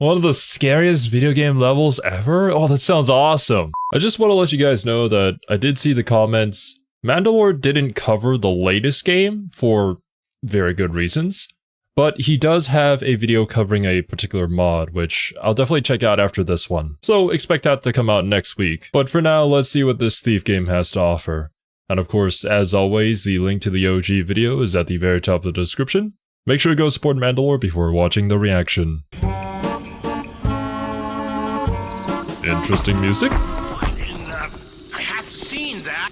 One of the scariest video game levels ever? Oh, that sounds awesome. I just want to let you guys know that I did see the comments. Mandalore didn't cover the latest game for very good reasons, but he does have a video covering a particular mod, which I'll definitely check out after this one. So expect that to come out next week. But for now, let's see what this Thief game has to offer. And of course, as always, the link to the OG video is at the very top of the description. Make sure to go support Mandalore before watching the reaction. Interesting music. I have seen that.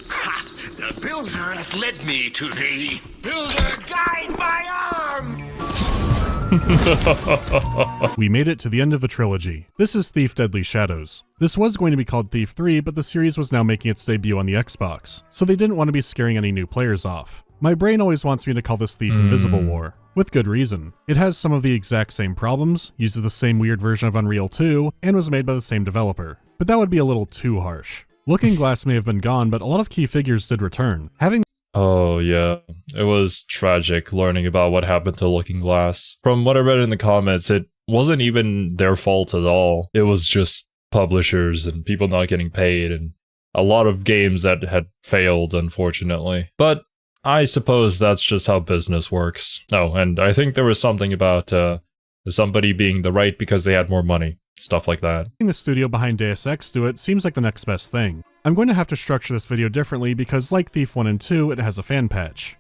The builder hath led me to thee. Builder, guide my arm! We made it to the end of the trilogy. This is Thief Deadly Shadows. This was going to be called Thief 3, but the series was now making its debut on the Xbox, so they didn't want to be scaring any new players off. My brain always wants me to call this Thief Invisible War, with good reason. It has some of the exact same problems, uses the same weird version of Unreal 2, and was made by the same developer. But that would be a little too harsh. Looking Glass may have been gone, but a lot of key figures did return. Oh yeah, it was tragic learning about what happened to Looking Glass. From what I read in the comments, it wasn't even their fault at all. It was just publishers and people not getting paid and a lot of games that had failed, unfortunately. But I suppose that's just how business works. Oh, and I think there was something about somebody being the right because they had more money. Stuff like that. The studio behind Deus Ex do it seems like the next best thing. I'm going to have to structure this video differently because like Thief 1 and 2, it has a fan patch.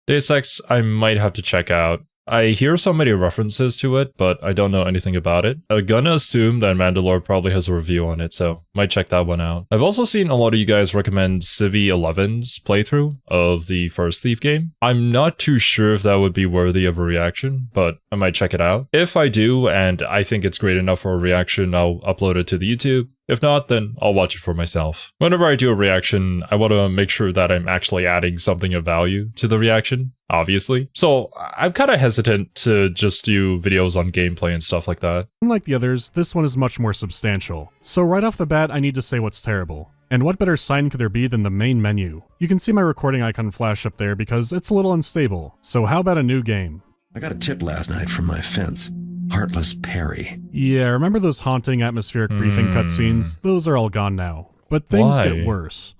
Deus Ex I might have to check out. I hear so many references to it, but I don't know anything about it. I'm gonna assume that Mandalore probably has a review on it, so might check that one out. I've also seen a lot of you guys recommend Civi 11's playthrough of the first Thief game. I'm not too sure if that would be worthy of a reaction, but I might check it out. If I do, and I think it's great enough for a reaction, I'll upload it to the YouTube. If not, then I'll watch it for myself. Whenever I do a reaction, I want to make sure that I'm actually adding something of value to the reaction, obviously. So I'm kind of hesitant to just do videos on gameplay and stuff like that. Unlike the others, this one is much more substantial. So right off the bat, I need to say what's terrible. And what better sign could there be than the main menu? You can see my recording icon flash up there because it's a little unstable. So how about a new game? I got a tip last night from my fence. Heartless Perry. Yeah, remember those haunting atmospheric briefing cutscenes? Those are all gone now. But things get worse.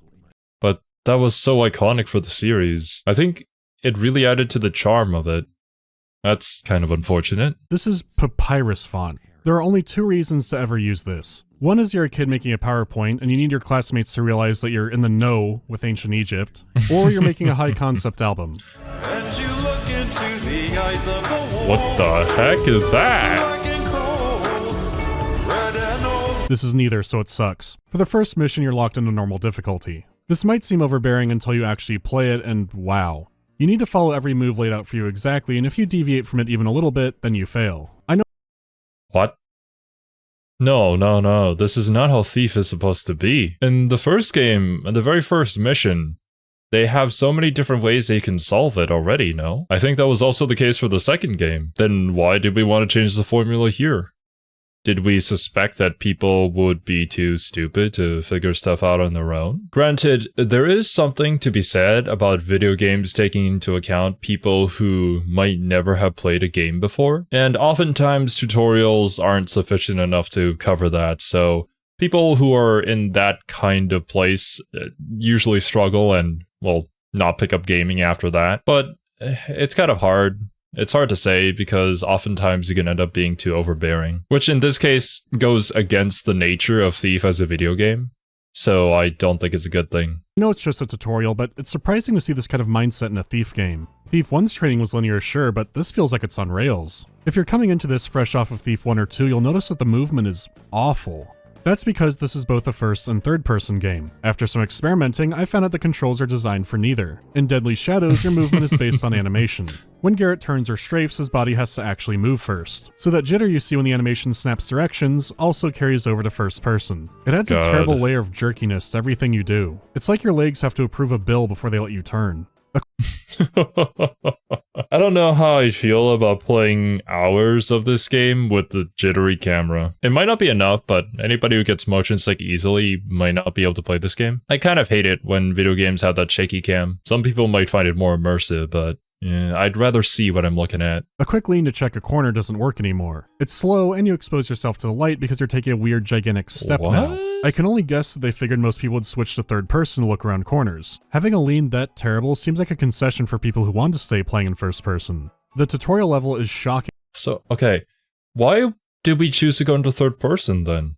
But that was so iconic for the series. I think it really added to the charm of it. That's kind of unfortunate. This is papyrus font. There are only two reasons to ever use this. One is you're a kid making a PowerPoint and you need your classmates to realize that you're in the know with ancient Egypt, or you're making a high concept album. And you look into the eyes of the wall. What the heck is that? This is neither, so it sucks. For the first mission, you're locked into normal difficulty. This might seem overbearing until you actually play it, and wow. You need to follow every move laid out for you exactly, and if you deviate from it even a little bit, then you fail. I know. What? No. This is not how Thief is supposed to be. In the first game, in the very first mission, they have so many different ways they can solve it already, no? I think that was also the case for the second game. Then why did we want to change the formula here? Did we suspect that people would be too stupid to figure stuff out on their own? Granted, there is something to be said about video games taking into account people who might never have played a game before, and oftentimes tutorials aren't sufficient enough to cover that, so people who are in that kind of place usually struggle and, well, not pick up gaming after that. But it's kind of hard. It's hard to say because oftentimes you can end up being too overbearing, which in this case goes against the nature of Thief as a video game. So I don't think it's a good thing. I know it's just a tutorial, but it's surprising to see this kind of mindset in a Thief game. Thief 1's training was linear, sure, but this feels like it's on rails. If you're coming into this fresh off of Thief 1 or 2, you'll notice that the movement is awful. That's because this is both a first and third person game. After some experimenting, I found out the controls are designed for neither. In Deadly Shadows, your movement is based on animation. When Garrett turns or strafes, his body has to actually move first. So that jitter you see when the animation snaps directions also carries over to first person. It adds a terrible layer of jerkiness to everything you do. It's like your legs have to approve a bill before they let you turn. I don't know how I feel about playing hours of this game with the jittery camera. It might not be enough, but anybody who gets motion sick easily might not be able to play this game. I kind of hate it when video games have that shaky cam. Some people might find it more immersive, but Yeah, I'd rather see what I'm looking at. A quick lean to check a corner doesn't work anymore. It's slow, and you expose yourself to the light because you're taking a weird gigantic step now. I can only guess that they figured most people would switch to third person to look around corners. Having a lean that terrible seems like a concession for people who want to stay playing in first person. The tutorial level is shocking. So, okay, why did we choose to go into third person then?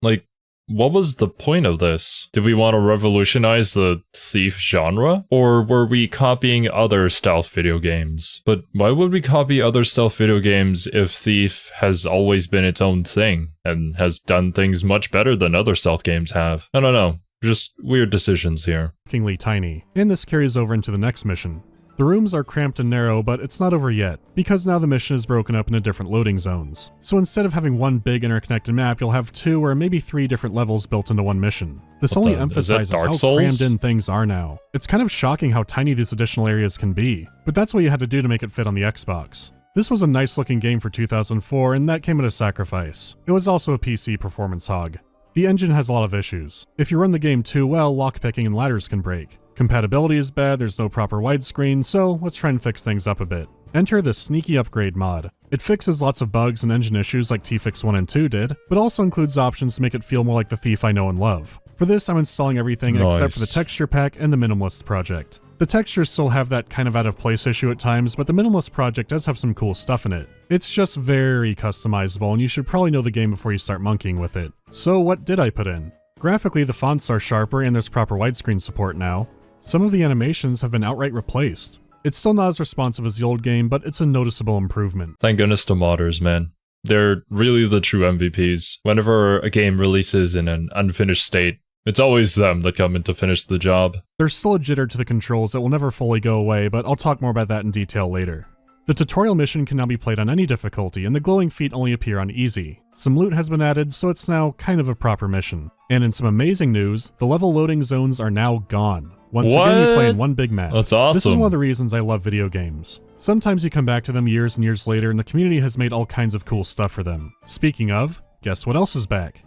Like, what was the point of this? Did we want to revolutionize the Thief genre? Or were we copying other stealth video games? But why would we copy other stealth video games if Thief has always been its own thing and has done things much better than other stealth games have? I don't know. Just weird decisions here. Shockingly tiny. And this carries over into the next mission. The rooms are cramped and narrow, but it's not over yet, because now the mission is broken up into different loading zones. So instead of having one big interconnected map, you'll have 2 or maybe 3 different levels built into one mission. This only emphasizes how crammed in things are now. It's kind of shocking how tiny these additional areas can be, but that's what you had to do to make it fit on the Xbox. This was a nice looking game for 2004, and that came at a sacrifice. It was also a PC performance hog. The engine has a lot of issues. If you run the game too well, lockpicking and ladders can break. Compatibility is bad, there's no proper widescreen, so let's try and fix things up a bit. Enter the Sneaky Upgrade mod. It fixes lots of bugs and engine issues like T-Fix 1 and 2 did, but also includes options to make it feel more like the Thief I know and love. For this, I'm installing everything except for the texture pack and the Minimalist project. The textures still have that kind of out of place issue at times, but the Minimalist project does have some cool stuff in it. It's just very customizable, and you should probably know the game before you start monkeying with it. So what did I put in? Graphically, the fonts are sharper and there's proper widescreen support now. Some of the animations have been outright replaced. It's still not as responsive as the old game, but it's a noticeable improvement. Thank goodness to modders, man. They're really the true MVPs. Whenever a game releases in an unfinished state, it's always them that come in to finish the job. There's still a jitter to the controls that will never fully go away, but I'll talk more about that in detail later. The tutorial mission can now be played on any difficulty, and the glowing feet only appear on easy. Some loot has been added, so it's now kind of a proper mission. And in some amazing news, the level loading zones are now gone. Once again, you play in one big map. That's awesome. This is one of the reasons I love video games. Sometimes you come back to them years and years later, and the community has made all kinds of cool stuff for them. Speaking of, guess what else is back?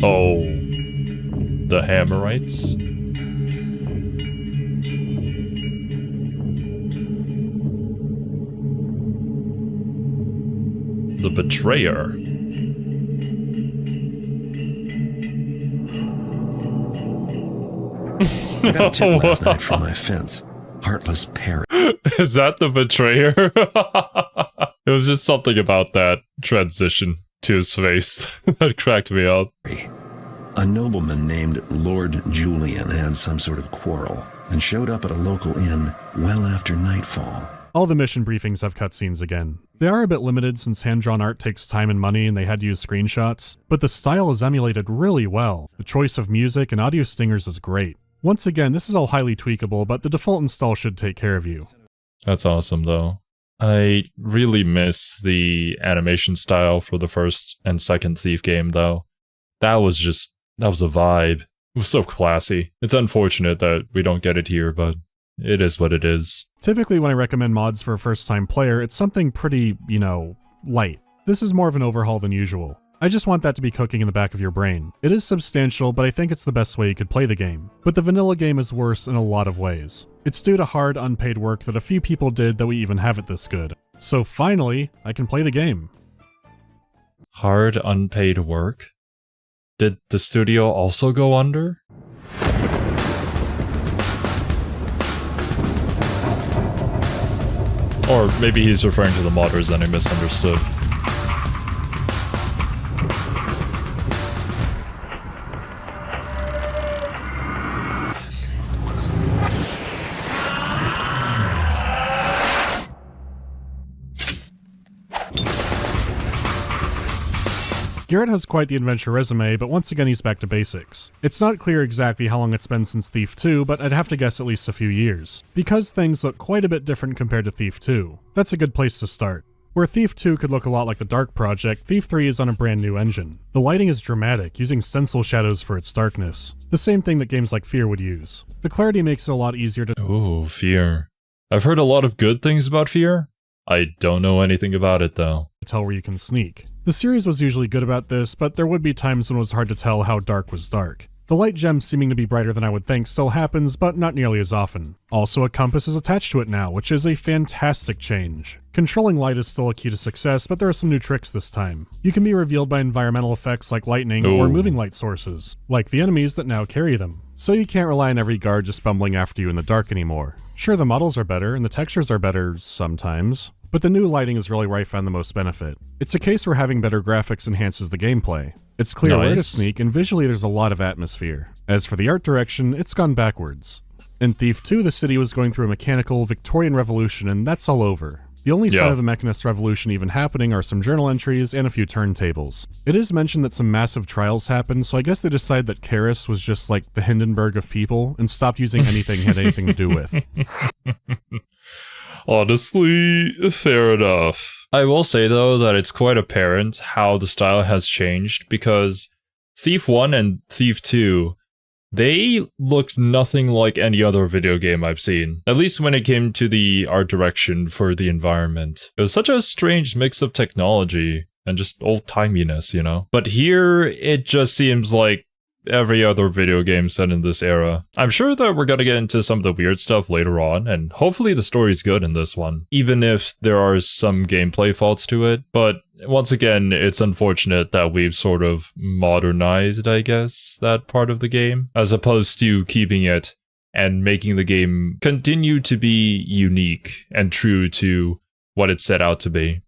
Oh, the Hammerites? The Betrayer. I got a tip last night from my fence. Heartless parrot. Is that the Betrayer? It was just something about that transition to his face that cracked me up. A nobleman named Lord Julian had some sort of quarrel and showed up at a local inn well after nightfall. All the mission briefings have cutscenes again. They are a bit limited since hand-drawn art takes time and money and they had to use screenshots, but the style is emulated really well. The choice of music and audio stingers is great. Once again, this is all highly tweakable, but the default install should take care of you. That's awesome, though. I really miss the animation style for the first and second Thief game, though. That was a vibe. It was so classy. It's unfortunate that we don't get it here, but it is what it is. Typically, when I recommend mods for a first-time player, it's something pretty, light. This is more of an overhaul than usual. I just want that to be cooking in the back of your brain. It is substantial, but I think it's the best way you could play the game. But the vanilla game is worse in a lot of ways. It's due to hard, unpaid work that a few people did that we even have it this good. So finally, I can play the game. Hard, unpaid work? Did the studio also go under? Or maybe he's referring to the modders and I misunderstood. Garrett has quite the adventure resume, but once again he's back to basics. It's not clear exactly how long it's been since Thief 2, but I'd have to guess at least a few years, because things look quite a bit different compared to Thief 2. That's a good place to start. Where Thief 2 could look a lot like the Dark Project, Thief 3 is on a brand new engine. The lighting is dramatic, using stencil shadows for its darkness. The same thing that games like Fear would use. The clarity makes it a lot easier to— Ooh, Fear. I've heard a lot of good things about Fear. I don't know anything about it, though. Tell where you can sneak. The series was usually good about this, but there would be times when it was hard to tell how dark was dark. The light gem seeming to be brighter than I would think still happens, but not nearly as often. Also, a compass is attached to it now, which is a fantastic change. Controlling light is still a key to success, but there are some new tricks this time. You can be revealed by environmental effects like lightning or moving light sources, like the enemies that now carry them. So you can't rely on every guard just bumbling after you in the dark anymore. Sure, the models are better, and the textures are better sometimes, but the new lighting is really where I found the most benefit. It's a case where having better graphics enhances the gameplay. It's clear where to sneak, and visually there's a lot of atmosphere. As for the art direction, it's gone backwards. In Thief 2, the city was going through a mechanical Victorian revolution, and that's all over. The only sign of the Mechanist Revolution even happening are some journal entries and a few turntables. It is mentioned that some massive trials happened, so I guess they decided that Karis was just like the Hindenburg of people, and stopped using anything he had anything to do with. Honestly, fair enough. I will say though that it's quite apparent how the style has changed, because Thief 1 and Thief 2, they looked nothing like any other video game I've seen, at least when it came to the art direction for the environment. It was such a strange mix of technology and just old-timiness, you know? But here, it just seems like every other video game set in this era. I'm sure that we're gonna get into some of the weird stuff later on, and hopefully the story's good in this one, even if there are some gameplay faults to it. But once again, it's unfortunate that we've sort of modernized, I guess, that part of the game, as opposed to keeping it and making the game continue to be unique and true to what it set out to be.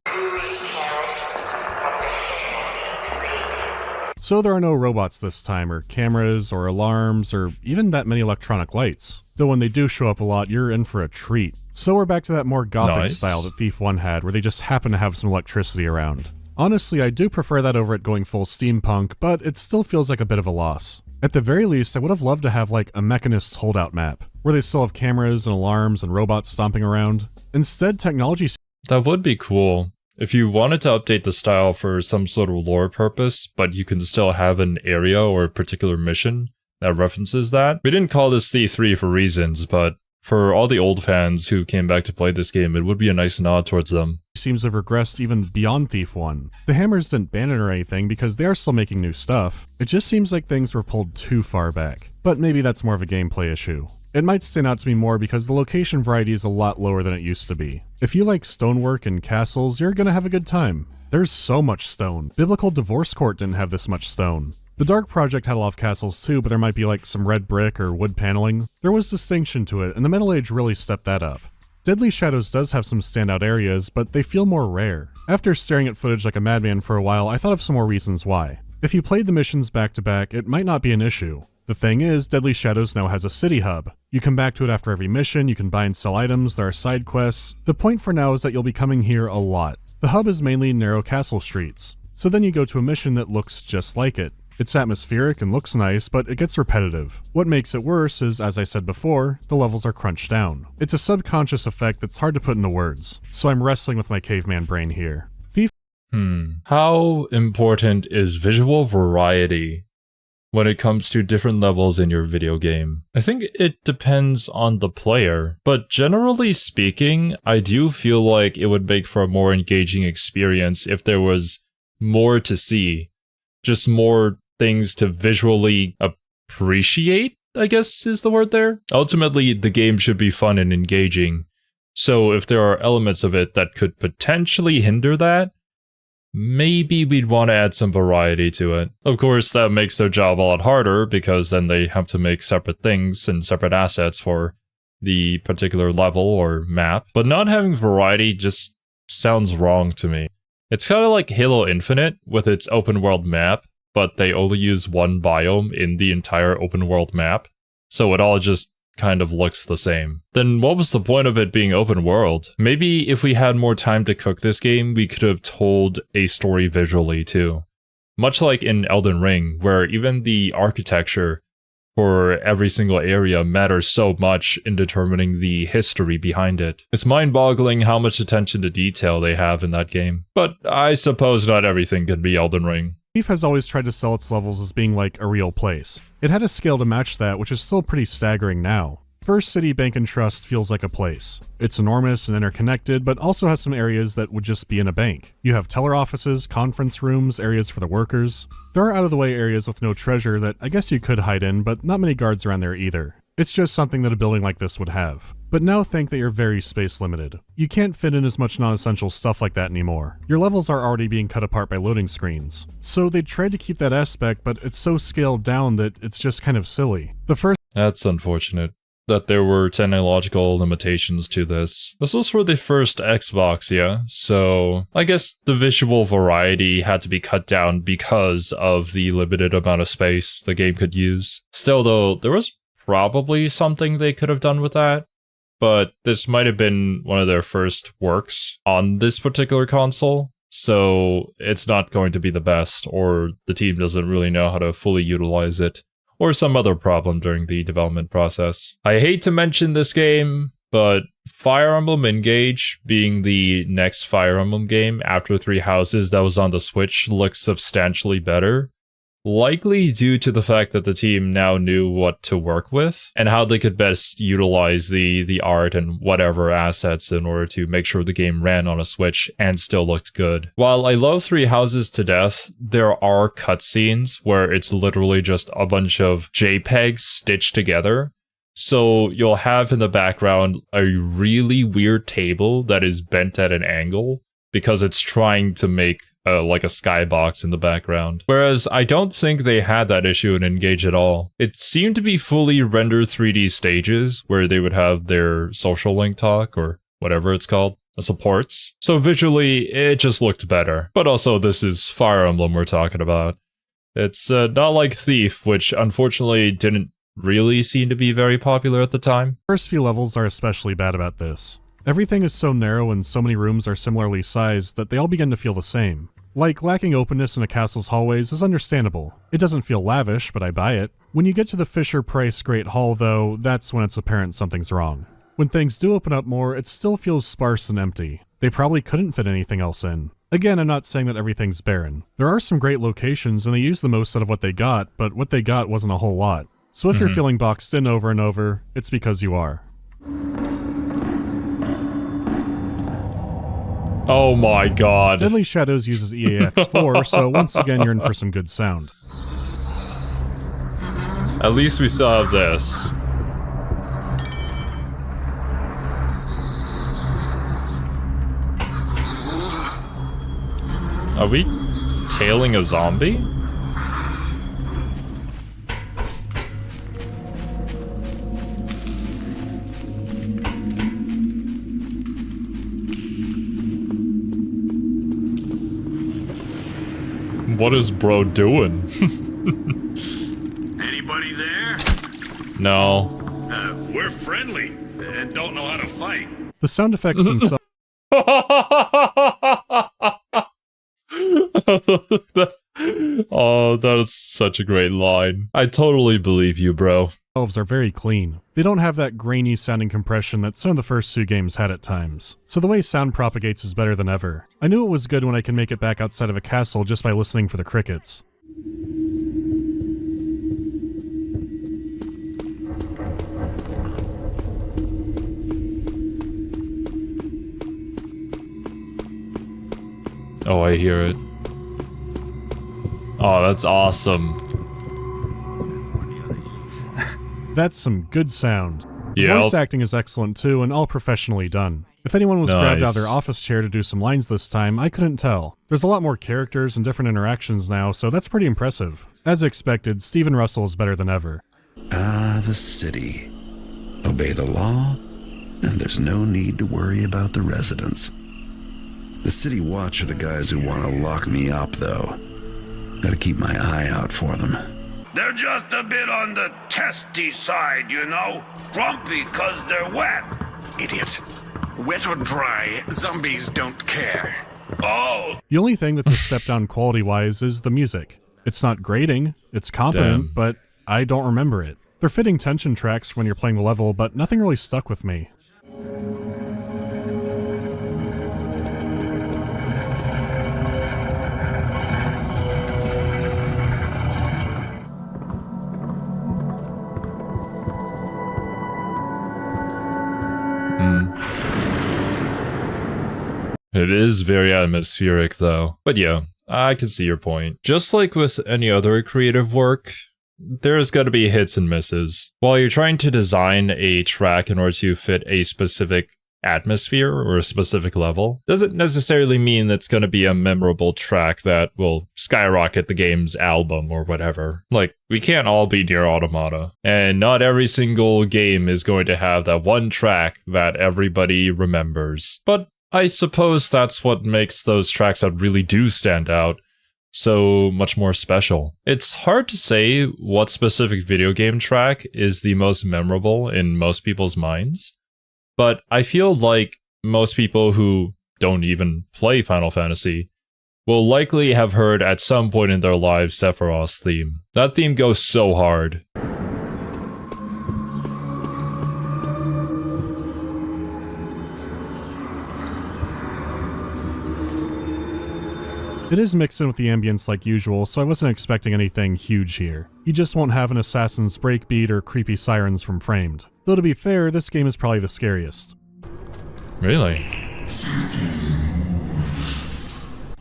So there are no robots this time, or cameras, or alarms, or even that many electronic lights. Though when they do show up a lot, you're in for a treat. So we're back to that more gothic style that Thief 1 had, where they just happen to have some electricity around. Honestly, I do prefer that over it going full steampunk, but it still feels like a bit of a loss. At the very least, I would have loved to have like a Mechanist's holdout map, where they still have cameras and alarms and robots stomping around. Instead, technology... That would be cool. If you wanted to update the style for some sort of lore purpose, but you can still have an area or a particular mission that references that. We didn't call this Thief 3 for reasons, but for all the old fans who came back to play this game, it would be a nice nod towards them. Seems to have regressed even beyond Thief 1. The Hammers didn't ban it or anything because they are still making new stuff. It just seems like things were pulled too far back. But maybe that's more of a gameplay issue. It might stand out to me more because the location variety is a lot lower than it used to be. If you like stonework and castles, you're gonna have a good time. There's so much stone. Biblical Divorce Court didn't have this much stone. The Dark Project had a lot of castles too, but there might be like some red brick or wood paneling. There was distinction to it, and the Metal Age really stepped that up. Deadly Shadows does have some standout areas, but they feel more rare. After staring at footage like a madman for a while, I thought of some more reasons why. If you played the missions back to back, it might not be an issue. The thing is, Deadly Shadows now has a city hub. You come back to it after every mission, you can buy and sell items, there are side quests. The point for now is that you'll be coming here a lot. The hub is mainly narrow castle streets. So then you go to a mission that looks just like it. It's atmospheric and looks nice, but it gets repetitive. What makes it worse is, as I said before, the levels are crunched down. It's a subconscious effect that's hard to put into words, so I'm wrestling with my caveman brain here. How important is visual variety when it comes to different levels in your video game? I think it depends on the player, but generally speaking, I do feel like it would make for a more engaging experience if there was more to see. Just more things to visually appreciate, I guess is the word there. Ultimately, the game should be fun and engaging. So if there are elements of it that could potentially hinder that, maybe we'd want to add some variety to it. Of course, that makes their job a lot harder because then they have to make separate things and separate assets for the particular level or map. But not having variety just sounds wrong to me. It's kind of like Halo Infinite with its open world map, but they only use one biome in the entire open world map. So it all just kind of looks the same. Then what was the point of it being open world? Maybe if we had more time to cook this game, we could have told a story visually too. Much like in Elden Ring, where even the architecture for every single area matters so much in determining the history behind it. It's mind-boggling how much attention to detail they have in that game. But I suppose not everything can be Elden Ring. Thief has always tried to sell its levels as being like a real place. It had a scale to match that, which is still pretty staggering now. First City Bank and Trust feels like a place. It's enormous and interconnected, but also has some areas that would just be in a bank. You have teller offices, conference rooms, areas for the workers. There are out-of-the-way areas with no treasure that I guess you could hide in, but not many guards around there either. It's just something that a building like this would have. But now think that you're very space limited. You can't fit in as much non-essential stuff like that anymore. Your levels are already being cut apart by loading screens. So they tried to keep that aspect, but it's so scaled down that it's just kind of silly. That's unfortunate that there were technological limitations to this. This was for the first Xbox, yeah? So I guess the visual variety had to be cut down because of the limited amount of space the game could use. Still though, there was probably something they could have done with that, but this might have been one of their first works on this particular console. So it's not going to be the best, or the team doesn't really know how to fully utilize it, or some other problem during the development process. I hate to mention this game, but Fire Emblem Engage, being the next Fire Emblem game after Three Houses that was on the Switch, looks substantially better. Likely due to the fact that the team now knew what to work with and how they could best utilize the art and whatever assets in order to make sure the game ran on a Switch and still looked good. While I love Three Houses to death, there are cutscenes where it's literally just a bunch of JPEGs stitched together. So you'll have in the background a really weird table that is bent at an angle because it's trying to make like a skybox in the background. Whereas I don't think they had that issue in Engage at all. It seemed to be fully rendered 3D stages where they would have their social link talk or whatever it's called, supports. So visually, it just looked better. But also, this is Fire Emblem we're talking about. It's not like Thief, which unfortunately didn't really seem to be very popular at the time. First few levels are especially bad about this. Everything is so narrow and so many rooms are similarly sized that they all begin to feel the same. Like, lacking openness in a castle's hallways is understandable. It doesn't feel lavish, but I buy it. When you get to the Fisher-Price Great Hall, though, that's when it's apparent something's wrong. When things do open up more, it still feels sparse and empty. They probably couldn't fit anything else in. Again, I'm not saying that everything's barren. There are some great locations, and they use the most out of what they got, but what they got wasn't a whole lot. So if you're feeling boxed in over and over, it's because you are. Oh my god. Deadly Shadows uses EAX4, so once again you're in for some good sound. At least we still have this. Are we tailing a zombie? What is bro doing? Anybody there? No. We're friendly and don't know how to fight. The sound effects themselves Oh, that is such a great line. I totally believe you, bro. are very clean. They don't have that grainy sounding compression that some of the first two games had at times. So the way sound propagates is better than ever. I knew it was good when I can make it back outside of a castle just by listening for the crickets. Oh, I hear it. Oh, that's awesome. That's some good sound. Yep. Voice acting is excellent too, and all professionally done. If anyone was grabbed out of their office chair to do some lines this time, I couldn't tell. There's a lot more characters and different interactions now, so that's pretty impressive. As expected, Steven Russell is better than ever. Ah, the city. Obey the law, and there's no need to worry about the residents. The city watch are the guys who want to lock me up, though. Gotta keep my eye out for them. They're just a bit on the testy side, you know? Grumpy 'cause they're wet. Idiot. Wet or dry, zombies don't care. Oh! The only thing that's a step down quality-wise is the music. It's not grating, it's competent, but I don't remember it. They're fitting tension tracks when you're playing the level, but nothing really stuck with me. is very atmospheric though. But yeah, I can see your point. Just like with any other creative work, there's got to be hits and misses. While you're trying to design a track in order to fit a specific atmosphere or a specific level, doesn't necessarily mean that's going to be a memorable track that will skyrocket the game's album or whatever. Like, we can't all be Nier Automata, and not every single game is going to have that one track that everybody remembers. But I suppose that's what makes those tracks that really do stand out so much more special. It's hard to say what specific video game track is the most memorable in most people's minds, but I feel like most people who don't even play Final Fantasy will likely have heard at some point in their lives Sephiroth's theme. That theme goes so hard. It is mixed in with the ambience like usual, so I wasn't expecting anything huge here. You just won't have an assassin's breakbeat or creepy sirens from Framed. Though to be fair, this game is probably the scariest. Really?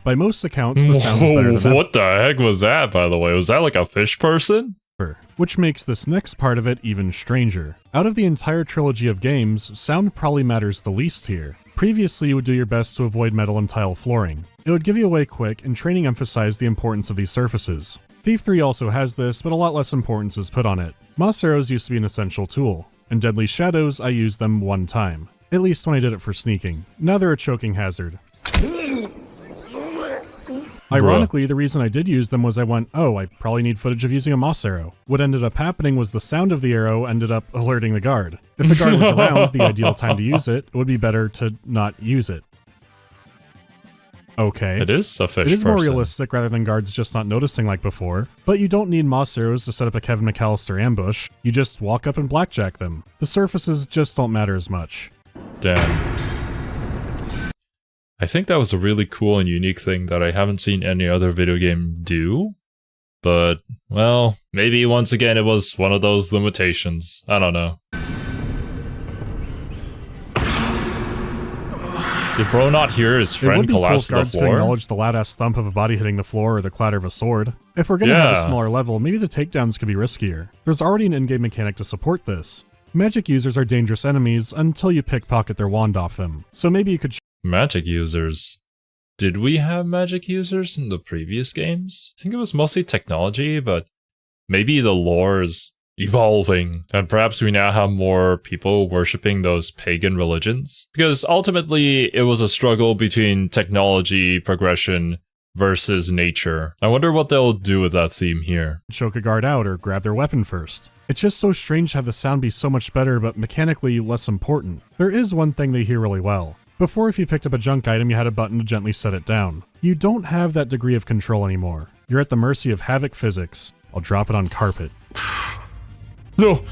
By most accounts, the sound is better than What the heck was that, by the way? Was that like a fish person? ever, which makes this next part of it even stranger. Out of the entire trilogy of games, sound probably matters the least here. Previously, you would do your best to avoid metal and tile flooring. It would give you away quick, and training emphasized the importance of these surfaces. Thief 3 also has this, but a lot less importance is put on it. Moss arrows used to be an essential tool. In Deadly Shadows, I used them one time. At least when I did it for sneaking. Now they're a choking hazard. Ironically, the reason I did use them was I went, oh, I probably need footage of using a moss arrow. What ended up happening was the sound of the arrow ended up alerting the guard. If the guard was around, the ideal time to use it, it would be better to not use it. Okay. It is a fish It is person. more realistic rather than guards just not noticing like before, but you don't need moss arrows to set up a Kevin McAllister ambush. You just walk up and blackjack them. The surfaces just don't matter as much. Damn. I think that was a really cool and unique thing that I haven't seen any other video game do. But, well, maybe once again it was one of those limitations. I don't know. Did bro not hear his friend collapse to the Guards could floor? acknowledge the loud-ass thump of a body hitting the floor or the clatter of a sword. If we're gonna have a smaller level, maybe the takedowns could be riskier. There's already an in-game mechanic to support this. Magic users are dangerous enemies until you pickpocket their wand off them. So maybe you could Magic users. Did we have magic users in the previous games? I think it was mostly technology, but maybe the lore is evolving, and perhaps we now have more people worshipping those pagan religions. Because ultimately, it was a struggle between technology progression versus nature. I wonder what they'll do with that theme here. choke a guard out or grab their weapon first. It's just so strange to have the sound be so much better, but mechanically less important. There is one thing they hear really well. Before, if you picked up a junk item, you had a button to gently set it down. You don't have that degree of control anymore. You're at the mercy of havoc physics. I'll drop it on carpet. No!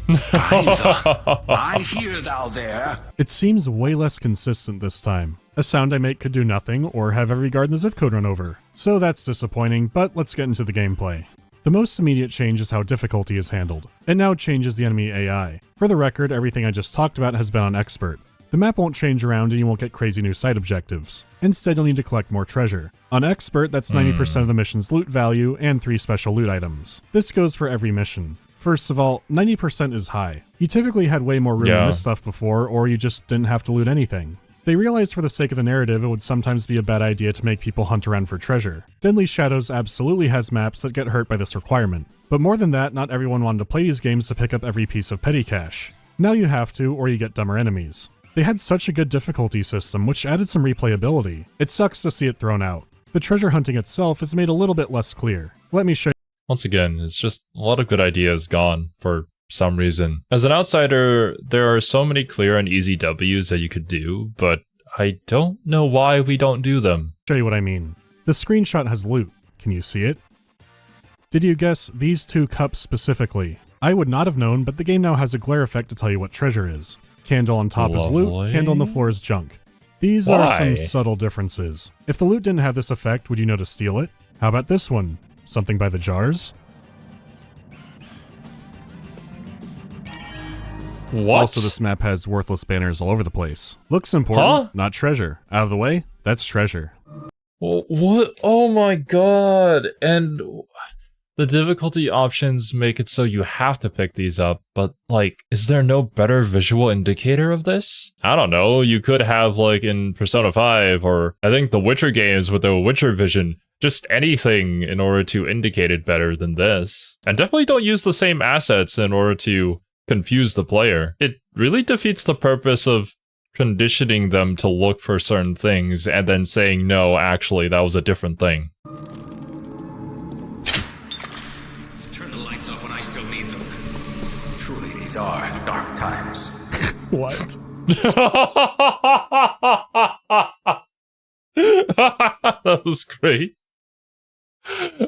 I hear thou there. It seems way less consistent this time. A sound I make could do nothing, or have every guard in the zip code run over. So that's disappointing, but let's get into the gameplay. The most immediate change is how difficulty is handled. It now changes the enemy AI. For the record, everything I just talked about has been on Expert. The map won't change around and you won't get crazy new side objectives. Instead, you'll need to collect more treasure. On Expert, that's 90% of the mission's loot value and 3 special loot items. This goes for every mission. First of all, 90% is high. You typically had way more room to miss stuff before, or you just didn't have to loot anything. They realized for the sake of the narrative, it would sometimes be a bad idea to make people hunt around for treasure. Deadly Shadows absolutely has maps that get hurt by this requirement. But more than that, not everyone wanted to play these games to pick up every piece of petty cash. Now you have to, or you get dumber enemies. They had such a good difficulty system, which added some replayability. It sucks to see it thrown out. The treasure hunting itself is made a little bit less clear. Let me show you. Once again, it's just a lot of good ideas gone for some reason. As an outsider, there are so many clear and easy W's that you could do, but I don't know why we don't do them. Show you what I mean. The screenshot has loot. Can you see it? Did you guess these 2 cups specifically? I would not have known, but the game now has a glare effect to tell you what treasure is. Candle on top is loot, candle on the floor is junk. These are some subtle differences. If the loot didn't have this effect, would you know to steal it? How about this one? Something by the jars? What? Also, this map has worthless banners all over the place. Looks important, Huh? not treasure. Out of the way, that's treasure. What? Oh my god. And the difficulty options make it so you have to pick these up, but like, is there no better visual indicator of this? I don't know, you could have like in Persona 5 or I think the Witcher games with the Witcher vision, just anything in order to indicate it better than this. And definitely don't use the same assets in order to confuse the player. It really defeats the purpose of conditioning them to look for certain things and then saying, no, actually, that was a different thing. Turn the lights off when I still need them. Truly, these are dark times. What? That was great.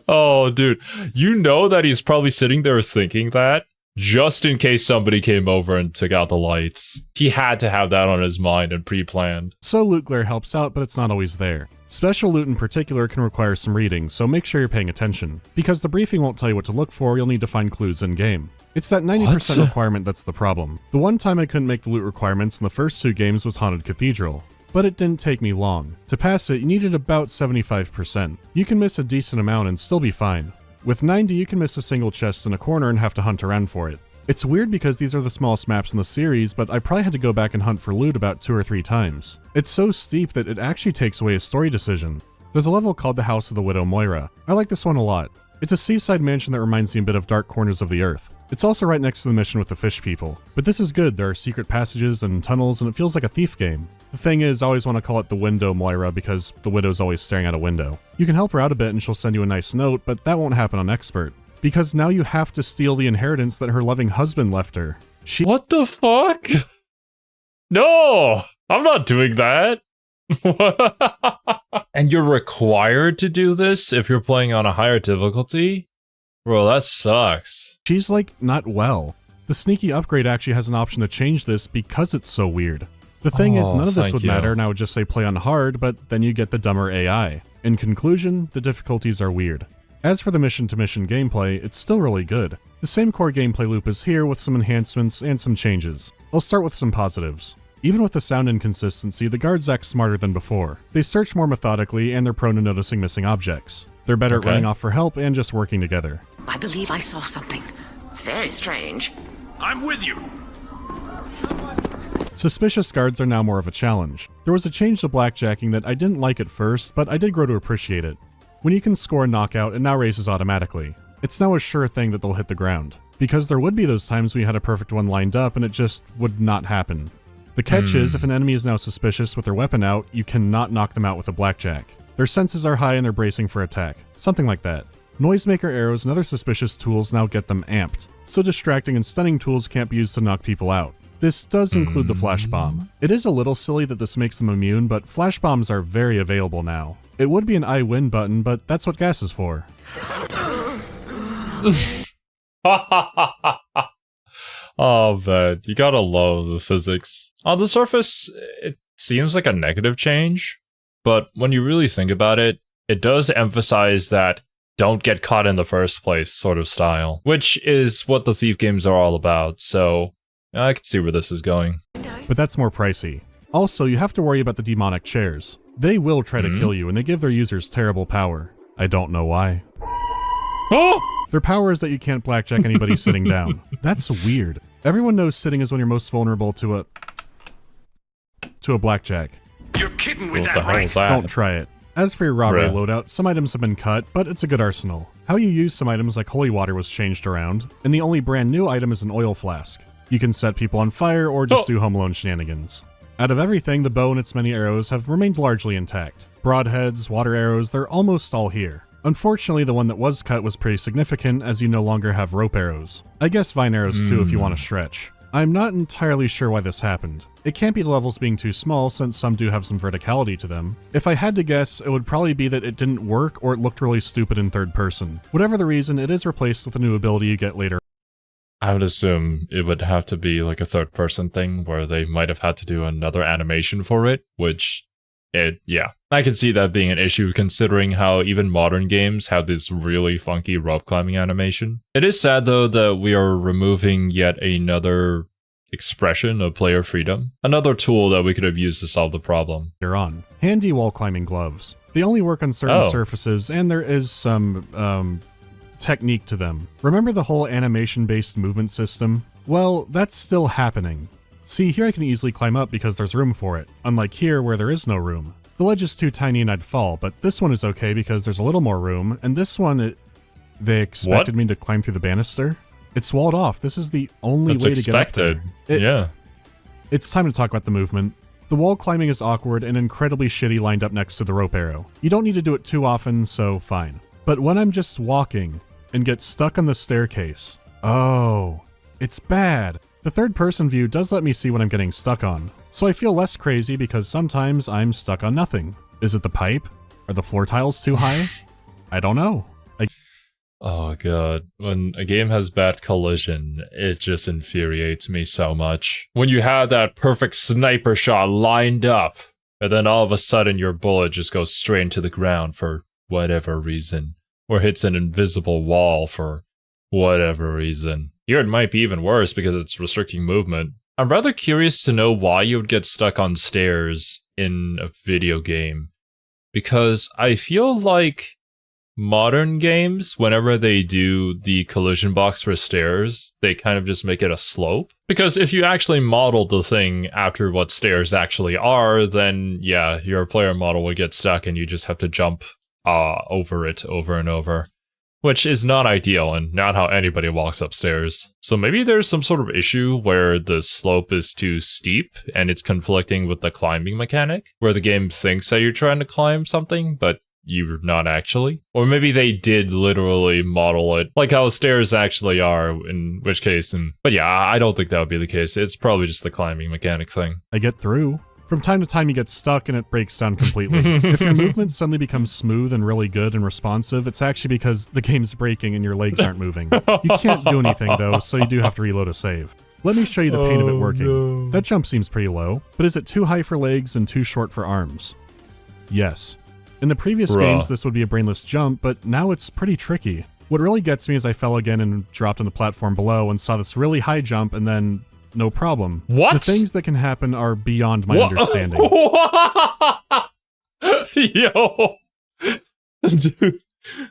Oh, dude. You know that he's probably sitting there thinking that just in case somebody came over and took out the lights. He had to have that on his mind and pre-planned. So loot glare helps out, but it's not always there. Special loot in particular can require some reading, so make sure you're paying attention. Because the briefing won't tell you what to look for, you'll need to find clues in-game. It's that 90% requirement that's the problem. The one time I couldn't make the loot requirements in the first 2 games was Haunted Cathedral. But it didn't take me long. To pass it, you needed about 75%. You can miss a decent amount and still be fine. With 90, you can miss a single chest in a corner and have to hunt around for it. It's weird because these are the smallest maps in the series, but I probably had to go back and hunt for loot about 2 or 3 times. It's so steep that it actually takes away a story decision. There's a level called the House of the Widow Moira. I like this one a lot. It's a seaside mansion that reminds me a bit of Dark Corners of the Earth. It's also right next to the mission with the fish people. But this is good, there are secret passages and tunnels and it feels like a thief game. The thing is, I always want to call it the Window Moira because the widow's always staring out a window. You can help her out a bit and she'll send you a nice note, but that won't happen on Expert. Because now you have to steal the inheritance that her loving husband left her. What the fuck? No! I'm not doing that! And you're required to do this if you're playing on a higher difficulty? Bro, that sucks. She's like, not well. The sneaky upgrade actually has an option to change this because it's so weird. The thing is, none of this would matter and I would just say play on hard, but then you get the dumber AI. In conclusion, the difficulties are weird. As for the mission-to-mission gameplay, it's still really good. The same core gameplay loop is here with some enhancements and some changes. I'll start with some positives. Even with the sound inconsistency, the guards act smarter than before. They search more methodically and they're prone to noticing missing objects. They're better at running off for help and just working together. I believe I saw something. It's very strange. I'm with you. Suspicious guards are now more of a challenge. There was a change to blackjacking that I didn't like at first, but I did grow to appreciate it. When you can score a knockout, it now raises automatically. It's now a sure thing that they'll hit the ground. Because there would be those times when you had a perfect one lined up and it just would not happen. The catch is, if an enemy is now suspicious with their weapon out, you cannot knock them out with a blackjack. Their senses are high and they're bracing for attack. Something like that. Noisemaker arrows and other suspicious tools now get them amped, so distracting and stunning tools can't be used to knock people out. This does include the flash bomb. It is a little silly that this makes them immune, but flash bombs are very available now. It would be an I win button, but that's what gas is for. Oh man, you gotta love the physics. On the surface, it seems like a negative change, but when you really think about it, it does emphasize that don't get caught in the first place sort of style, which is what the Thief games are all about, so I can see where this is going. But that's more pricey. Also, you have to worry about the demonic chairs. They will try to kill you, and they give their users terrible power. I don't know why. Oh! Their power is that you can't blackjack anybody sitting down. That's weird. Everyone knows sitting is when you're most vulnerable to a blackjack. You're kidding with What the that, hell right? is that? Don't try it. As for your robbery Bruh. loadout, some items have been cut, but it's a good arsenal. How you use some items like holy water was changed around, and the only brand new item is an oil flask. You can set people on fire or just do Home Alone shenanigans. Out of everything, the bow and its many arrows have remained largely intact. Broadheads, water arrows, they're almost all here. Unfortunately, the one that was cut was pretty significant as you no longer have rope arrows. I guess vine arrows too if you want to stretch. I'm not entirely sure why this happened. It can't be the levels being too small since some do have some verticality to them. If I had to guess, it would probably be that it didn't work or it looked really stupid in third person. Whatever the reason, it is replaced with a new ability you get later. I would assume it would have to be like a third person thing where they might have had to do another animation for it, which yeah. I can see that being an issue considering how even modern games have this really funky rope climbing animation. It is sad though that we are removing yet another expression of player freedom. Another tool that we could have used to solve the problem. You're on. Handy wall climbing gloves. They only work on certain Oh. surfaces, and there is some technique to them. Remember the whole animation-based movement system? Well, that's still happening. See, here I can easily climb up because there's room for it, unlike here where there is no room. The ledge is too tiny and I'd fall, but this one is okay because there's a little more room, and this one, they expected me to climb through the banister? It's walled off. This is the only That's way to get up expected. there. Yeah. It's time to talk about the movement. The wall climbing is awkward and incredibly shitty lined up next to the rope arrow. You don't need to do it too often, so fine. But when I'm just walking and get stuck on the staircase, oh, it's bad. The third-person view does let me see what I'm getting stuck on, so I feel less crazy because sometimes I'm stuck on nothing. Is it the pipe? Are the floor tiles too high? I don't know. Oh god, when a game has bad collision, it just infuriates me so much. When you have that perfect sniper shot lined up, and then all of a sudden your bullet just goes straight into the ground for whatever reason, or hits an invisible wall for whatever reason. Here it might be even worse because it's restricting movement. I'm rather curious to know why you would get stuck on stairs in a video game, because I feel like modern games, whenever they do the collision box for stairs, they kind of just make it a slope. Because if you actually model the thing after what stairs actually are, then yeah, your player model would get stuck and you just have to jump over it over and over. Which is not ideal and not how anybody walks upstairs. So maybe there's some sort of issue where the slope is too steep and it's conflicting with the climbing mechanic, where the game thinks that you're trying to climb something, but you're not actually. Or maybe they did literally model it like how stairs actually are, in which case, but yeah, I don't think that would be the case. It's probably just the climbing mechanic thing. I get through. From time to time you get stuck and it breaks down completely. If your movement suddenly becomes smooth and really good and responsive, it's actually because the game's breaking and your legs aren't moving. You can't do anything though, so you do have to reload a save. Let me show you the pain of it working. No. That jump seems pretty low, but is it too high for legs and too short for arms? Yes. In the previous games this would be a brainless jump, but now it's pretty tricky. What really gets me is I fell again and dropped on the platform below and saw this really high jump and then no problem. What? The things that can happen are beyond my understanding. Yo! Dude, that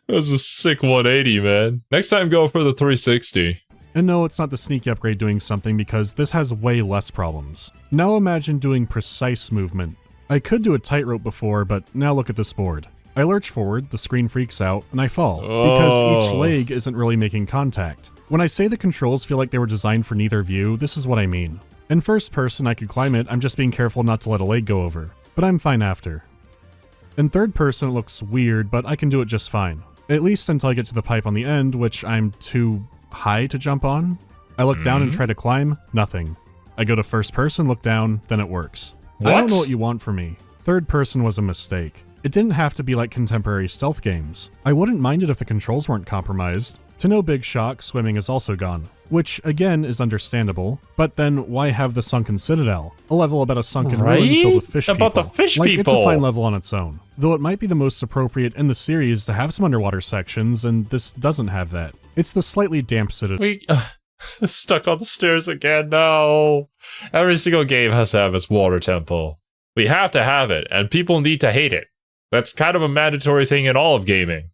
was a sick 180, man. Next time, go for the 360. And no, it's not the sneaky upgrade doing something because this has way less problems. Now imagine doing precise movement. I could do a tightrope before, but now look at this board. I lurch forward, the screen freaks out, and I fall, because each leg isn't really making contact. When I say the controls feel like they were designed for neither view, this is what I mean. In first person, I could climb it, I'm just being careful not to let a leg go over. But I'm fine after. In third person, it looks weird, but I can do it just fine. At least until I get to the pipe on the end, which I'm too high to jump on. I look down and try to climb, nothing. I go to first person, look down, then it works. What? I don't know what you want from me. Third person was a mistake. It didn't have to be like contemporary stealth games. I wouldn't mind it if the controls weren't compromised. To no big shock, swimming is also gone. Which, again, is understandable. But then, why have the Sunken Citadel? A level about a sunken ruin filled with fish people. About the fish like, people! It's a fine level on its own. Though it might be the most appropriate in the series to have some underwater sections, and this doesn't have that. It's the slightly damp Citadel. We stuck on the stairs again, no. Every single game has to have its water temple. We have to have it, and people need to hate it. That's kind of a mandatory thing in all of gaming.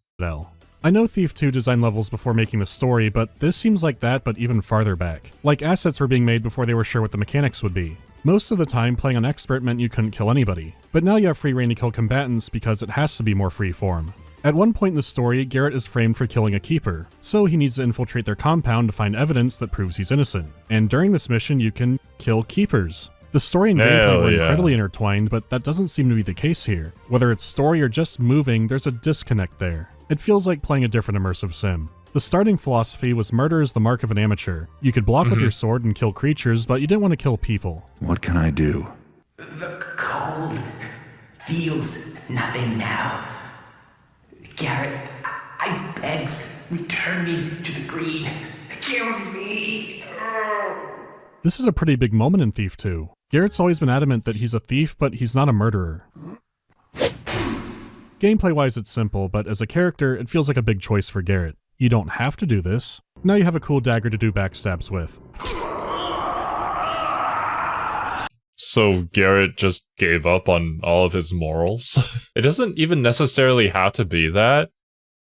I know Thief 2 designed levels before making the story, but this seems like that, but even farther back. Like assets were being made before they were sure what the mechanics would be. Most of the time, playing on Expert meant you couldn't kill anybody. But now you have free reign to kill combatants because it has to be more free form. At one point in the story, Garrett is framed for killing a keeper, so he needs to infiltrate their compound to find evidence that proves he's innocent. And during this mission, you can kill keepers. The story and gameplay were incredibly intertwined, but that doesn't seem to be the case here. Whether it's story or just moving, there's a disconnect there. It feels like playing a different immersive sim. The starting philosophy was murder is the mark of an amateur. You could block with your sword and kill creatures, but you didn't want to kill people. What can I do? The cold feels nothing now. Garrett, I begs, return me to the green. Kill me. This is a pretty big moment in Thief 2. Garrett's always been adamant that he's a thief, but he's not a murderer. Gameplay-wise, it's simple, but as a character, it feels like a big choice for Garrett. You don't have to do this. Now you have a cool dagger to do backstabs with. So Garrett just gave up on all of his morals? It doesn't even necessarily have to be that.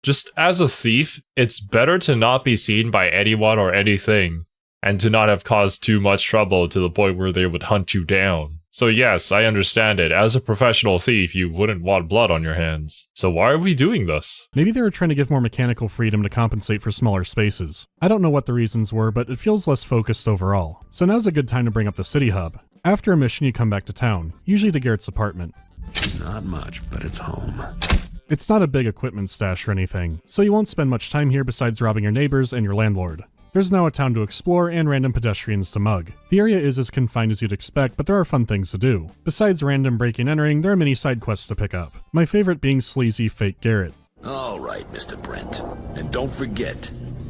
Just as a thief, it's better to not be seen by anyone or anything, and to not have caused too much trouble to the point where they would hunt you down. So yes, I understand it. As a professional thief, you wouldn't want blood on your hands. So why are we doing this? Maybe they were trying to give more mechanical freedom to compensate for smaller spaces. I don't know what the reasons were, but it feels less focused overall. So now's a good time to bring up the city hub. After a mission, you come back to town, usually to Garrett's apartment. It's not much, but it's home. It's not a big equipment stash or anything, so you won't spend much time here besides robbing your neighbors and your landlord. There's now a town to explore and random pedestrians to mug. The area is as confined as you'd expect, but there are fun things to do. Besides random breaking and entering, there are many side quests to pick up. My favorite being sleazy fake Garrett. All right, Mr. Brent. And don't forget,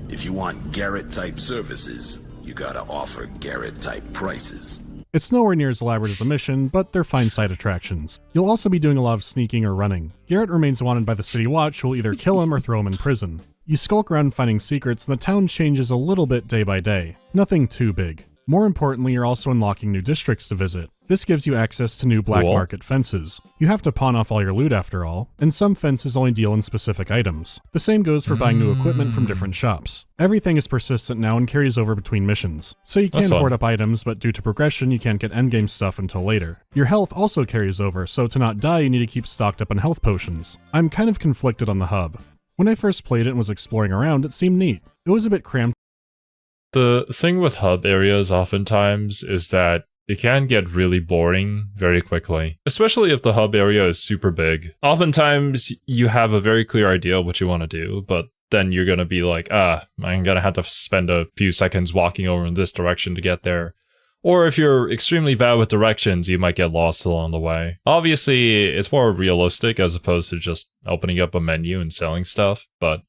if you want Garrett-type services, you gotta offer Garrett-type prices. It's nowhere near as elaborate as the mission, but they're fine side attractions. You'll also be doing a lot of sneaking or running. Garrett remains wanted by the City Watch, who will either kill him or throw him in prison. You skulk around finding secrets, and the town changes a little bit day by day. Nothing too big. More importantly, you're also unlocking new districts to visit. This gives you access to new black market fences. You have to pawn off all your loot after all, and some fences only deal in specific items. The same goes for buying new equipment from different shops. Everything is persistent now and carries over between missions. So you can hoard up items, but due to progression, you can't get endgame stuff until later. Your health also carries over, so to not die, you need to keep stocked up on health potions. I'm kind of conflicted on the hub. When I first played it and was exploring around, it seemed neat. It was a bit cramped. The thing with hub areas oftentimes is that it can get really boring very quickly, especially if the hub area is super big. Oftentimes, you have a very clear idea of what you want to do, but then you're going to be like, I'm going to have to spend a few seconds walking over in this direction to get there. Or if you're extremely bad with directions, you might get lost along the way. Obviously, it's more realistic as opposed to just opening up a menu and selling stuff, but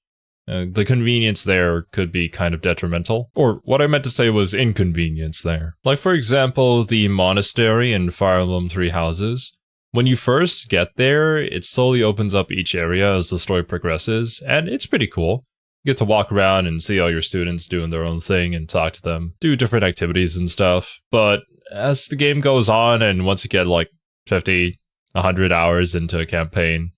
the convenience there could be kind of detrimental. Or what I meant to say was inconvenience there. Like for example, the monastery in Fire Emblem Three Houses. When you first get there, it slowly opens up each area as the story progresses, and it's pretty cool. You get to walk around and see all your students doing their own thing and talk to them, do different activities and stuff. But as the game goes on, and once you get like 50, 100 hours into a campaign,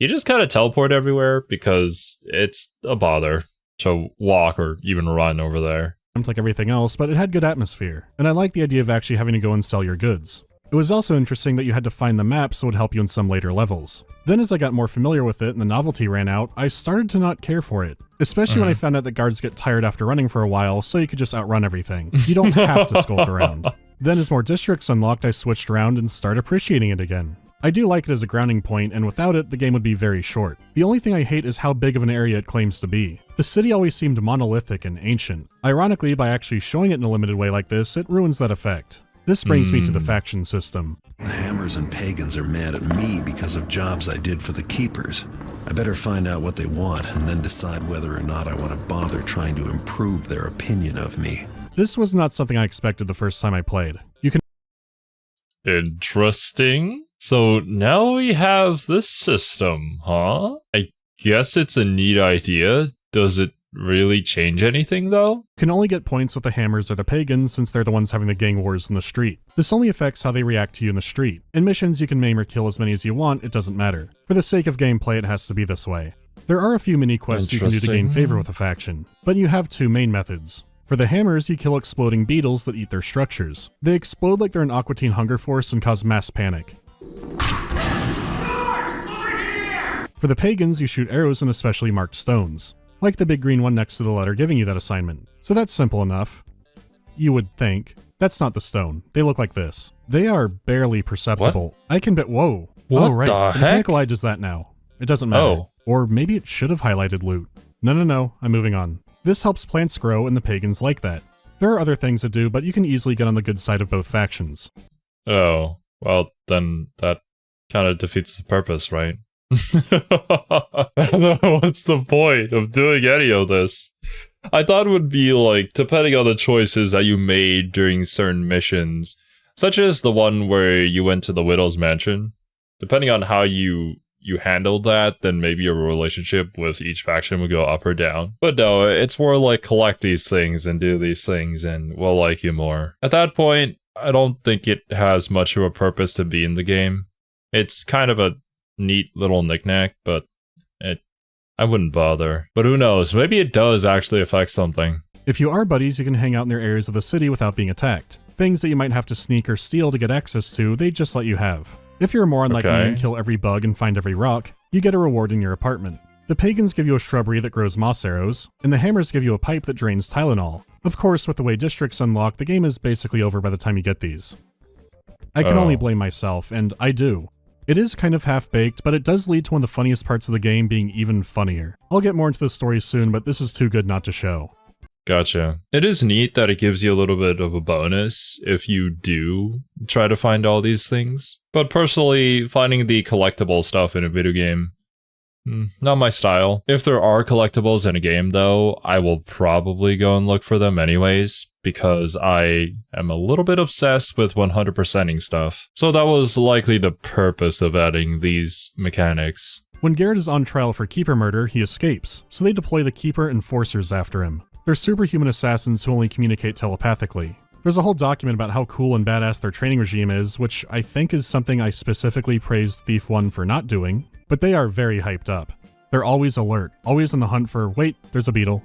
you just kind of teleport everywhere because it's a bother to walk or even run over there. Like everything else, but it had good atmosphere, and I like the idea of actually having to go and sell your goods. It was also interesting that you had to find the map so it would help you in some later levels. Then as I got more familiar with it and the novelty ran out, I started to not care for it. Especially when I found out that guards get tired after running for a while, so you could just outrun everything. You don't have to skulk around. Then as more districts unlocked, I switched around and started appreciating it again. I do like it as a grounding point, and without it, the game would be very short. The only thing I hate is how big of an area it claims to be. The city always seemed monolithic and ancient. Ironically, by actually showing it in a limited way like this, it ruins that effect. This brings me to the faction system. The Hammers and Pagans are mad at me because of jobs I did for the Keepers. I better find out what they want and then decide whether or not I want to bother trying to improve their opinion of me. This was not something I expected the first time I played. You can Interesting. So now we have this system, huh? I guess it's a neat idea. Does it really change anything though? only get points with the Hammers or the Pagans since they're the ones having the gang wars in the street. This only affects how they react to you in the street. In missions you can maim or kill as many as you want, it doesn't matter. For the sake of gameplay it has to be this way. There are a few mini quests you can do to gain favor with a faction, but you have two main methods. For the Hammers, you kill exploding beetles that eat their structures. They explode like they're an Aqua Teen Hunger Force and cause mass panic. For the Pagans, you shoot arrows in especially marked stones, like the big green one next to the letter giving you that assignment. So that's simple enough. You would think. That's not the stone. They look like this. They are barely perceptible. What? I can bet. Whoa. What oh, right. the heck? Mechanical Eye does that now. It doesn't matter. Oh. Or maybe it should have highlighted loot. No, I'm moving on. This helps plants grow, and the Pagans like that. There are other things to do, but you can easily get on the good side of both factions. Oh, well, then that kind of defeats the purpose, right? What's the point of doing any of this? I thought it would be like, depending on the choices that you made during certain missions, such as the one where you went to the Widow's Mansion, depending on how you handled that, then maybe your relationship with each faction would go up or down. But no, it's more like collect these things and do these things and we'll like you more. At that point, I don't think it has much of a purpose to be in the game. It's kind of a neat little knickknack, but I wouldn't bother. But who knows, maybe it does actually affect something. If you are buddies, you can hang out in their areas of the city without being attacked. Things that you might have to sneak or steal to get access to, they just let you have. If you're a moron like me and kill every bug and find every rock, you get a reward in your apartment. The pagans give you a shrubbery that grows moss arrows, and the hammers give you a pipe that drains Tylenol. Of course, with the way districts unlock, the game is basically over by the time you get these. I can only blame myself, and I do. It is kind of half-baked, but it does lead to one of the funniest parts of the game being even funnier. I'll get more into the story soon, but this is too good not to show. Gotcha. It is neat that it gives you a little bit of a bonus if you do try to find all these things. But personally, finding the collectible stuff in a video game, not my style. If there are collectibles in a game though, I will probably go and look for them anyways, because I am a little bit obsessed with 100%ing stuff. So that was likely the purpose of adding these mechanics. When Garrett is on trial for Keeper murder, he escapes, so they deploy the Keeper enforcers after him. They're superhuman assassins who only communicate telepathically. There's a whole document about how cool and badass their training regime is, which I think is something I specifically praised Thief 1 for not doing, but they are very hyped up. They're always alert, always on the hunt for, wait, there's a beetle.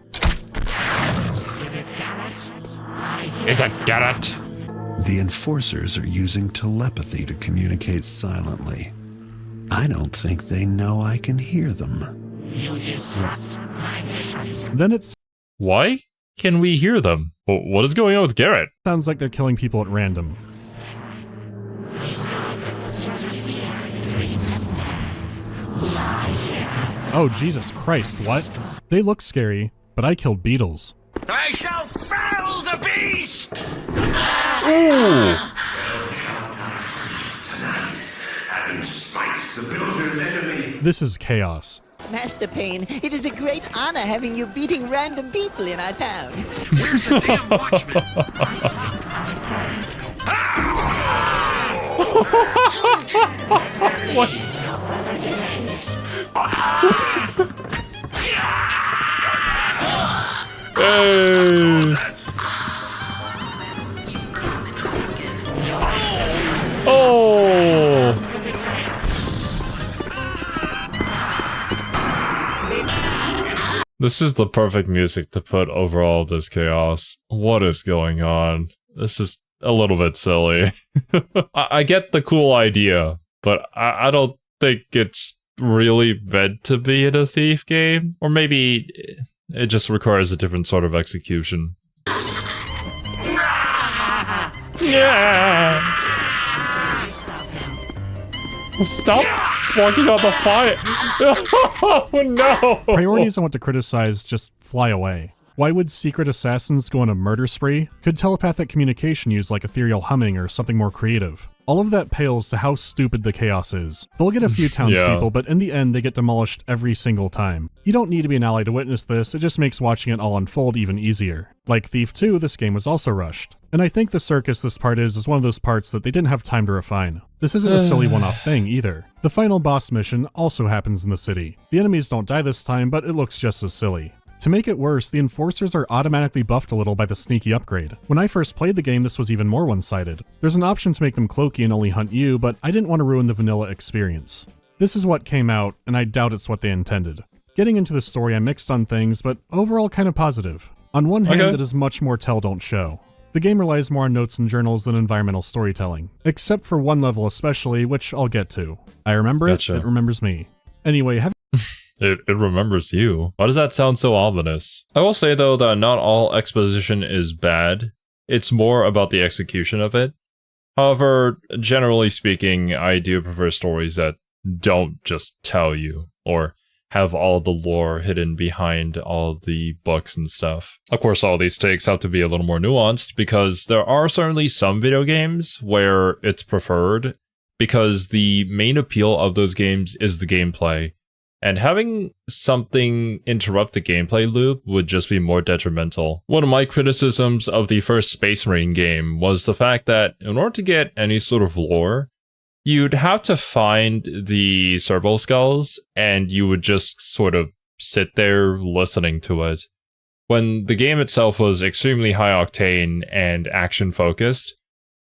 Is it Garrett? The enforcers are using telepathy to communicate silently. I don't think they know I can hear them. Then it Why can we hear them? What is going on with Garrett? sounds like they're killing people at random. Oh, Jesus Christ, what? They look scary, but I killed beetles. I shall fell the beast! Having smite the builder's enemy. This is chaos. Master Payne, it is a great honor having you beating random people in our town. Where's the damn watchman? What? Hey. Oh. This is the perfect music to put over all this chaos. What is going on? This is a little bit silly. I get the cool idea, but I don't think it's really meant to be in a Thief game. Or maybe it just requires a different sort of execution. Yeah. Stop walking on the fire. Oh no. Priorities I want to criticize just fly away. Why would secret assassins go on a murder spree? Could telepathic communication use like ethereal humming or something more creative? All of that pales to how stupid the chaos is. They'll get a few townspeople, but in the end they get demolished every single time. You don't need to be an ally to witness this, it just makes watching it all unfold even easier. Like Thief 2, this game was also rushed. And I think the circus this part is one of those parts that they didn't have time to refine. This isn't a silly one-off thing either. The final boss mission also happens in the city. The enemies don't die this time, but it looks just as silly. To make it worse, the enforcers are automatically buffed a little by the sneaky upgrade. When I first played the game, this was even more one-sided. There's an option to make them cloaky and only hunt you, but I didn't want to ruin the vanilla experience. This is what came out, and I doubt it's what they intended. Getting into the story, I'm mixed on things, but overall kind of positive. On one hand, it is much more tell don't show. The game relies more on notes and journals than environmental storytelling. Except for one level especially, which I'll get to. I remember it remembers me. Anyway, It remembers you. Why does that sound so ominous? I will say though that not all exposition is bad. It's more about the execution of it. However, generally speaking, I do prefer stories that don't just tell you, or have all the lore hidden behind all the books and stuff. Of course, all these takes have to be a little more nuanced, because there are certainly some video games where it's preferred, because the main appeal of those games is the gameplay. And having something interrupt the gameplay loop would just be more detrimental. One of my criticisms of the first Space Marine game was the fact that in order to get any sort of lore, you'd have to find the servo skulls and you would just sort of sit there listening to it. When the game itself was extremely high octane and action focused,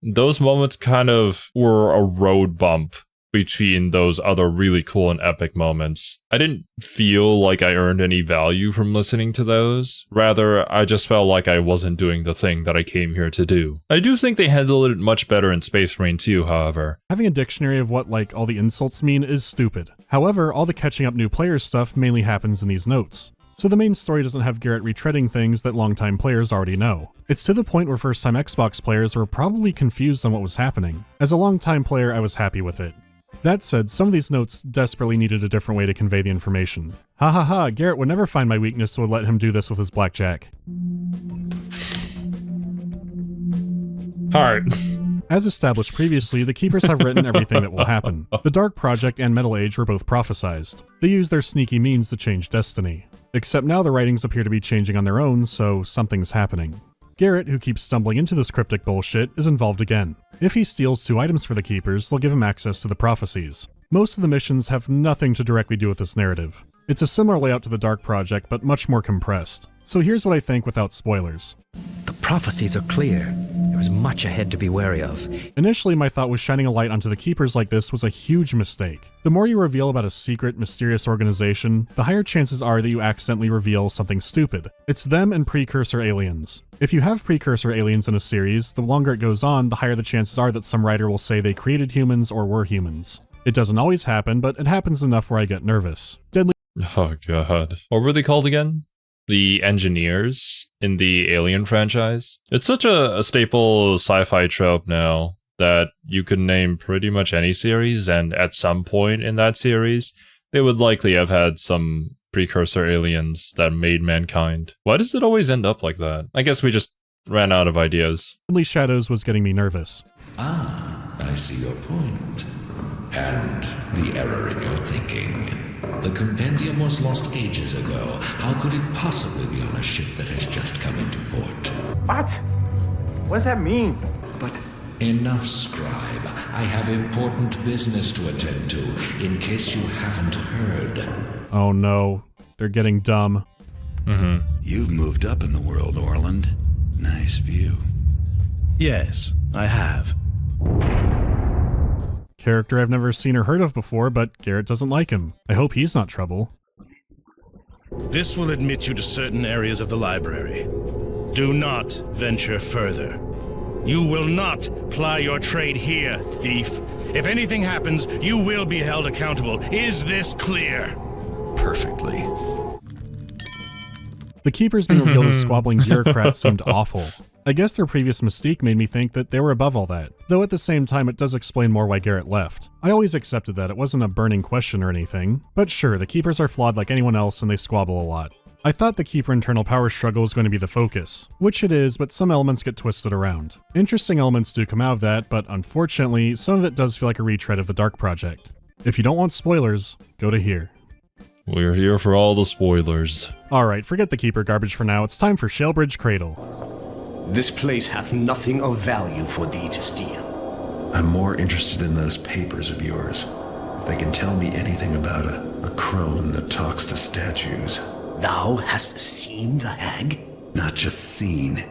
those moments kind of were a road bump between those other really cool and epic moments. I didn't feel like I earned any value from listening to those. Rather, I just felt like I wasn't doing the thing that I came here to do. I do think they handled it much better in Space Marine 2, however. Having a dictionary of what, like, all the insults mean is stupid. However, all the catching up new players stuff mainly happens in these notes. So the main story doesn't have Garrett retreading things that longtime players already know. It's to the point where first-time Xbox players were probably confused on what was happening. As a longtime player, I was happy with it. That said, some of these notes desperately needed a different way to convey the information. Ha ha ha, Garrett would never find my weakness, so would let him do this with his blackjack. Alright. As established previously, the Keepers have written everything that will happen. The Dark Project and Metal Age were both prophesized. They used their sneaky means to change destiny. Except now the writings appear to be changing on their own, so something's happening. Garrett, who keeps stumbling into this cryptic bullshit, is involved again. If he steals 2 items for the Keepers, they'll give him access to the prophecies. Most of the missions have nothing to directly do with this narrative. It's a similar layout to the Dark Project, but much more compressed. So here's what I think without spoilers. The prophecies are clear. There is much ahead to be wary of. Initially, my thought was shining a light onto the Keepers like this was a huge mistake. The more you reveal about a secret, mysterious organization, the higher chances are that you accidentally reveal something stupid. It's them and precursor aliens. If you have precursor aliens in a series, the longer it goes on, the higher the chances are that some writer will say they created humans or were humans. It doesn't always happen, but it happens enough where I get nervous. Deadly. Oh god. What were they called again? The engineers in the Alien franchise? It's such a staple sci-fi trope now that you can name pretty much any series, and at some point in that series, they would likely have had some precursor aliens that made mankind. Why does it always end up like that? I guess we just ran out of ideas. Deadly Shadows was getting me nervous. Ah, I see your point. And the error in your thinking. The compendium was lost ages ago. How could it possibly be on a ship that has just come into port? What? What does that mean? But enough, scribe. I have important business to attend to, in case you haven't heard. Oh no, they're getting dumb. You've moved up in the world, Orland. Nice view. Yes, I have. Character I've never seen or heard of before, but Garrett doesn't like him. I hope he's not trouble. This will admit you to certain areas of the library. Do not venture further. You will not ply your trade here, thief. If anything happens, you will be held accountable. Is this clear? Perfectly. The Keepers being revealed as squabbling bureaucrats seemed awful. I guess their previous mystique made me think that they were above all that, though at the same time it does explain more why Garrett left. I always accepted that, it wasn't a burning question or anything, but sure, the Keepers are flawed like anyone else and they squabble a lot. I thought the Keeper internal power struggle was going to be the focus, which it is, but some elements get twisted around. Interesting elements do come out of that, but unfortunately, some of it does feel like a retread of the Dark Project. If you don't want spoilers, go to here. We're here for all the spoilers. Alright, forget the Keeper garbage for now, it's time for Shalebridge Cradle. This place hath nothing of value for thee to steal. I'm more interested in those papers of yours. If they can tell me anything about a crone that talks to statues. Thou hast seen the hag? Not just seen.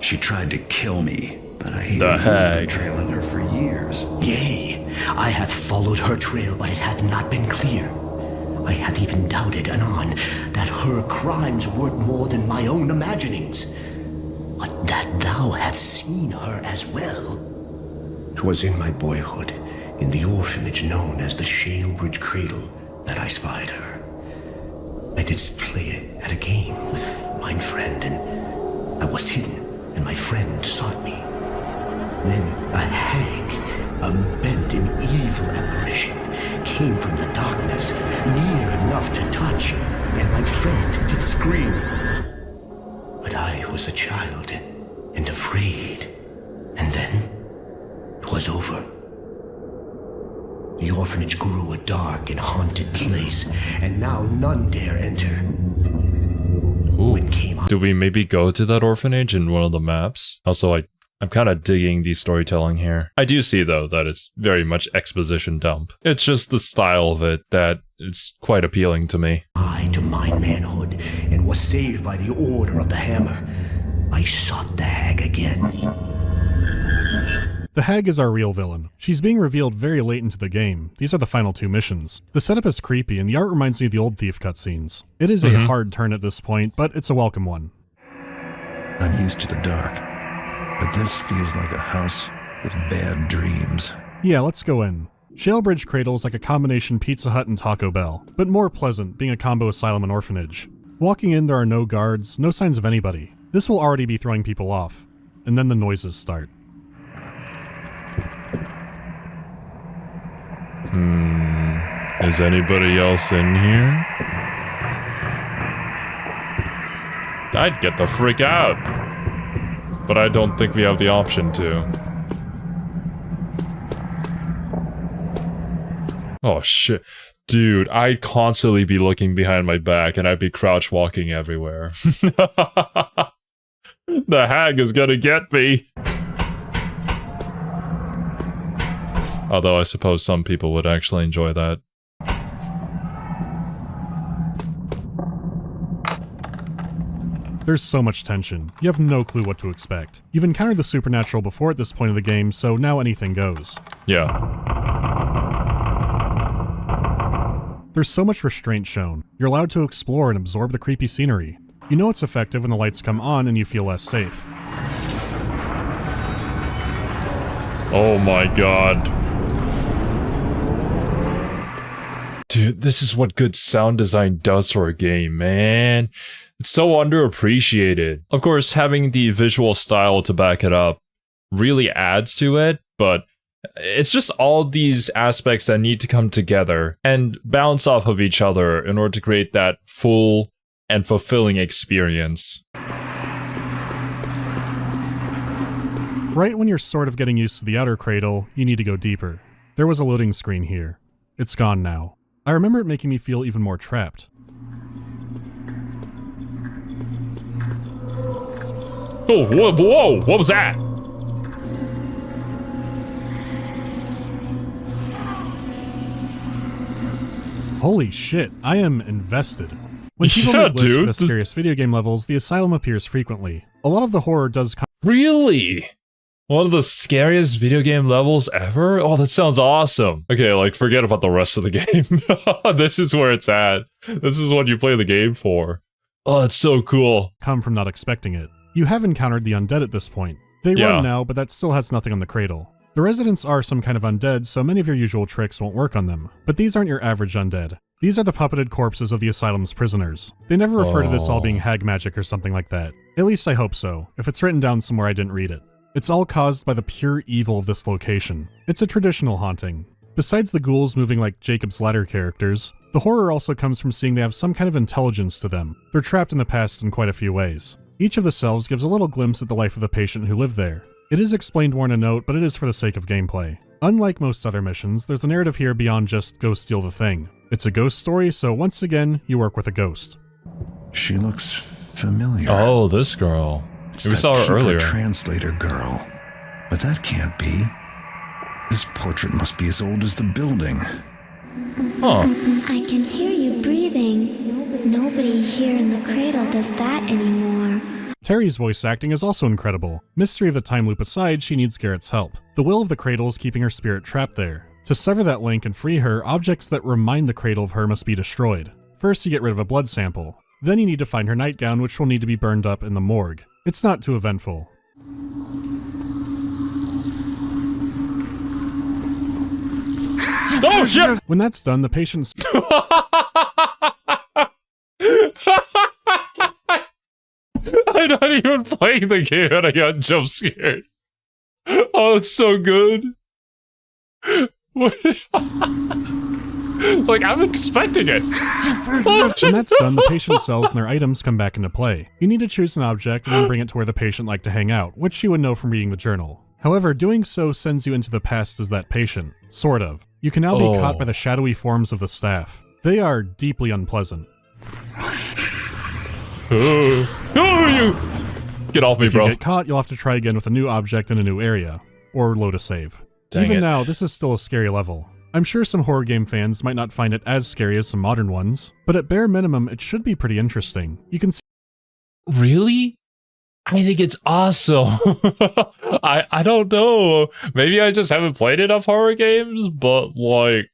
She tried to kill me, but I The hag. been trailing her for years. Yea, I hath followed her trail, but it hath not been clear. I hath even doubted anon that her crimes weren't more than my own imaginings. But that thou hadst seen her as well. 'Twas in my boyhood, in the orphanage known as the Shalebridge Cradle, that I spied her. I didst play at a game with mine friend, and I was hidden, and my friend sought me. Then a hag, a bent and evil apparition, came from the darkness, near enough to touch, and my friend did scream. But I was a child, and afraid, and then 'twas over. The orphanage grew a dark and haunted place, and now none dare enter. Ooh. Do we maybe go to that orphanage in one of the maps? Also, I'm kind of digging the storytelling here. I do see, though, that it's very much exposition dump. It's just the style of it that it's quite appealing to me. I to mine manhood, and was saved by the order of the hammer. I sought the hag again. The Hag is our real villain. She's being revealed very late into the game. These are the final 2 missions. The setup is creepy, and the art reminds me of the old Thief cutscenes. It is a hard turn at this point, but it's a welcome one. I'm used to the dark, but this feels like a house with bad dreams. Yeah, let's go in. Shalebridge Cradle is like a combination Pizza Hut and Taco Bell, but more pleasant, being a combo asylum and orphanage. Walking in, there are no guards, no signs of anybody. This will already be throwing people off. And then the noises start. Is anybody else in here? I'd get the frick out. But I don't think we have the option to. Oh shit. Dude, I'd constantly be looking behind my back and I'd be crouch walking everywhere. The Hag is gonna get me. Although I suppose some people would actually enjoy that. There's so much tension. You have no clue what to expect. You've encountered the supernatural before at this point of the game, so now anything goes. Yeah. There's so much restraint shown. You're allowed to explore and absorb the creepy scenery. You know it's effective when the lights come on and you feel less safe. Oh my god. Dude, this is what good sound design does for a game, man. It's so underappreciated. Of course, having the visual style to back it up really adds to it, but it's just all these aspects that need to come together and bounce off of each other in order to create that full and fulfilling experience. Right when you're sort of getting used to the outer cradle, you need to go deeper. There was a loading screen here. It's gone now. I remember it making me feel even more trapped. Oh, whoa, what was that? Holy shit, I am invested. When people make lists for the scariest video game levels, the Asylum appears frequently. A lot of the horror does come— Really? One of the scariest video game levels ever? Oh, that sounds awesome. Okay, like, forget about the rest of the game. This is where it's at. This is what you play the game for. Oh, it's so cool. Come from not expecting it. You have encountered the undead at this point. They run now, but that still has nothing on the cradle. The residents are some kind of undead, so many of your usual tricks won't work on them. But these aren't your average undead. These are the puppeted corpses of the Asylum's prisoners. They never refer to this all being hag magic or something like that. At least I hope so. If it's written down somewhere, I didn't read it. It's all caused by the pure evil of this location. It's a traditional haunting. Besides the ghouls moving like Jacob's Ladder characters, the horror also comes from seeing they have some kind of intelligence to them. They're trapped in the past in quite a few ways. Each of the cells gives a little glimpse at the life of the patient who lived there. It is explained more in a note, but it is for the sake of gameplay. Unlike most other missions, there's a narrative here beyond just go steal the thing. It's a ghost story, so once again, you work with a ghost. She looks familiar. Oh, this girl. We saw her earlier. Translator girl. But that can't be. This portrait must be as old as the building. Huh. I can hear you breathing. Nobody here in the cradle does that anymore. Terry's voice acting is also incredible. Mystery of the time loop aside, she needs Garrett's help. The will of the cradle is keeping her spirit trapped there. To sever that link and free her, objects that remind the cradle of her must be destroyed. First, you get rid of a blood sample. Then you need to find her nightgown, which will need to be burned up in the morgue. It's not too eventful. Oh shit! When that's done, the patient's— I'm not even playing the game and I got jump scared. Oh, it's so good. Like, I'm expecting it. When that's done, the patient's cells and their items come back into play. You need to choose an object and then bring it to where the patient liked to hang out, which you would know from reading the journal. However, doing so sends you into the past as that patient. Sort of. You can now be caught by the shadowy forms of the staff. They are deeply unpleasant. You get off me, if bro. If you get caught, you'll have to try again with a new object in a new area. Or load a save. Even now, this is still a scary level. I'm sure some horror game fans might not find it as scary as some modern ones, but at bare minimum, it should be pretty interesting. You can see— Really? I think it's awesome. I don't know. Maybe I just haven't played enough horror games, but like,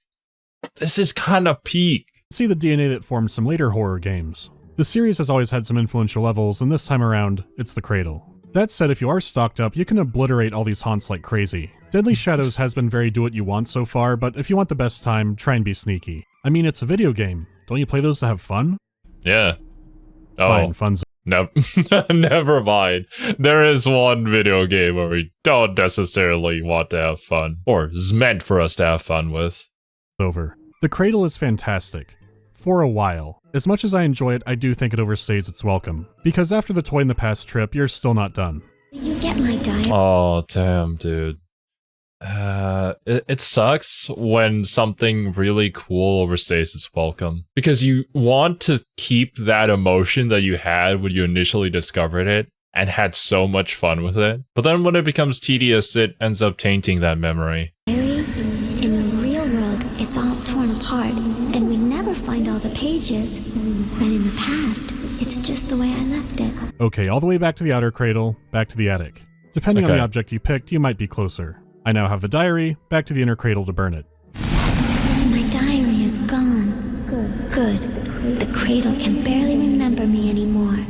this is kind of peak. See the DNA that formed some later horror games. The series has always had some influential levels, and this time around, it's the Cradle. That said, if you are stocked up, you can obliterate all these haunts like crazy. Deadly Shadows has been very do-what-you-want so far, but if you want the best time, try and be sneaky. I mean, it's a video game. Don't you play those to have fun? Yeah. Oh. Fine, fun's... No, never mind. There is one video game where we don't necessarily want to have fun, or is meant for us to have fun with. Over. The Cradle is fantastic. For a while. As much as I enjoy it, I do think it overstays its welcome. Because after the Toy in the Past trip, you're still not done. You get my diet. Oh, damn, dude. It sucks when something really cool overstays its welcome. Because you want to keep that emotion that you had when you initially discovered it and had so much fun with it. But then when it becomes tedious, it ends up tainting that memory. In the real world, it's all torn apart, and we never find all the pages. But in the past, it's just the way I left it. Okay, all the way back to the outer cradle, back to the attic. Depending on the object you picked, you might be closer. I now have the diary, back to the inner cradle to burn it. My diary is gone. Good. The cradle can barely remember me anymore.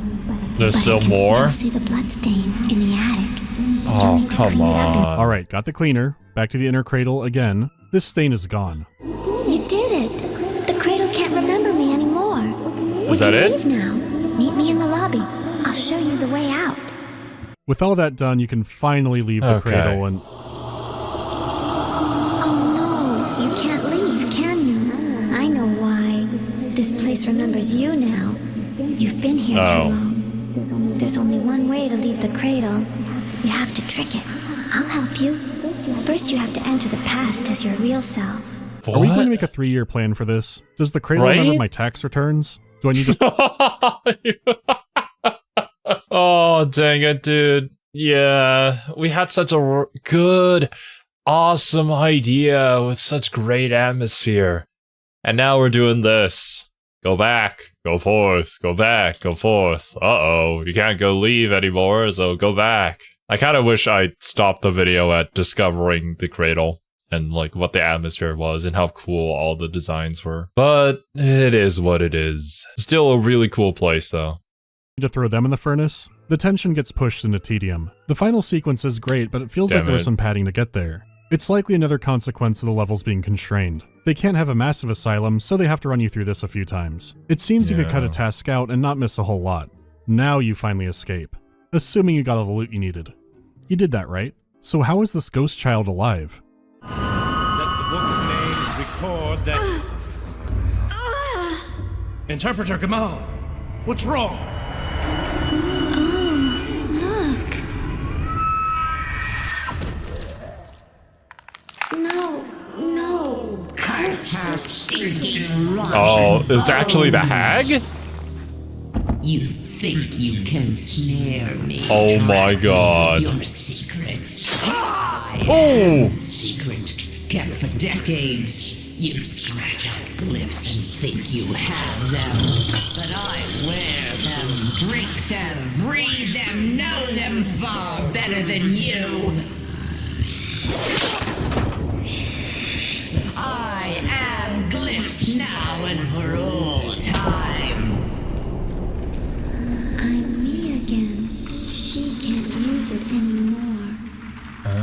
There's still more? Still see the bloodstain in the attic. Oh, come on. Alright, got the cleaner. Back to the inner cradle again. This stain is gone. You did it! The cradle can't remember me anymore. Is that it? Leave now. Meet me in the lobby. I'll show you the way out. With all that done, you can finally leave the cradle and... Oh no, you can't leave, can you? I know why. This place remembers you now. You've been here too long. There's only one way to leave the cradle. You have to trick it. I'll help you. First you have to enter the past as your real self. Are we going to make a 3-year plan for this? Does the cradle remember my tax returns? Do I need to... Oh, dang it, dude. Yeah, we had such a good, awesome idea with such great atmosphere. And now we're doing this. Go back, go forth, go back, go forth. Uh-oh, you can't go leave anymore, so go back. I kind of wish I stopped the video at discovering the cradle and like what the atmosphere was and how cool all the designs were. But it is what it is. Still a really cool place though. To throw them in the furnace? The tension gets pushed into tedium. The final sequence is great, but it feels like there was some padding to get there. It's likely another consequence of the levels being constrained. They can't have a massive asylum, so they have to run you through this a few times. It seems you could cut a task out and not miss a whole lot. Now you finally escape. Assuming you got all the loot you needed. You did that, right? So how is this ghost child alive? Let the book of names record that... Interpreter, come on! What's wrong? No. Curse her stinking rotten. Oh, it's actually the hag? You think you can snare me? Oh my god. Your secrets. I have secret kept for decades. You scratch out glyphs and think you have them, but I wear them, drink them, breathe them, know them far better than you. I am glyphs now and for all time. I'm me again. She can't use it anymore.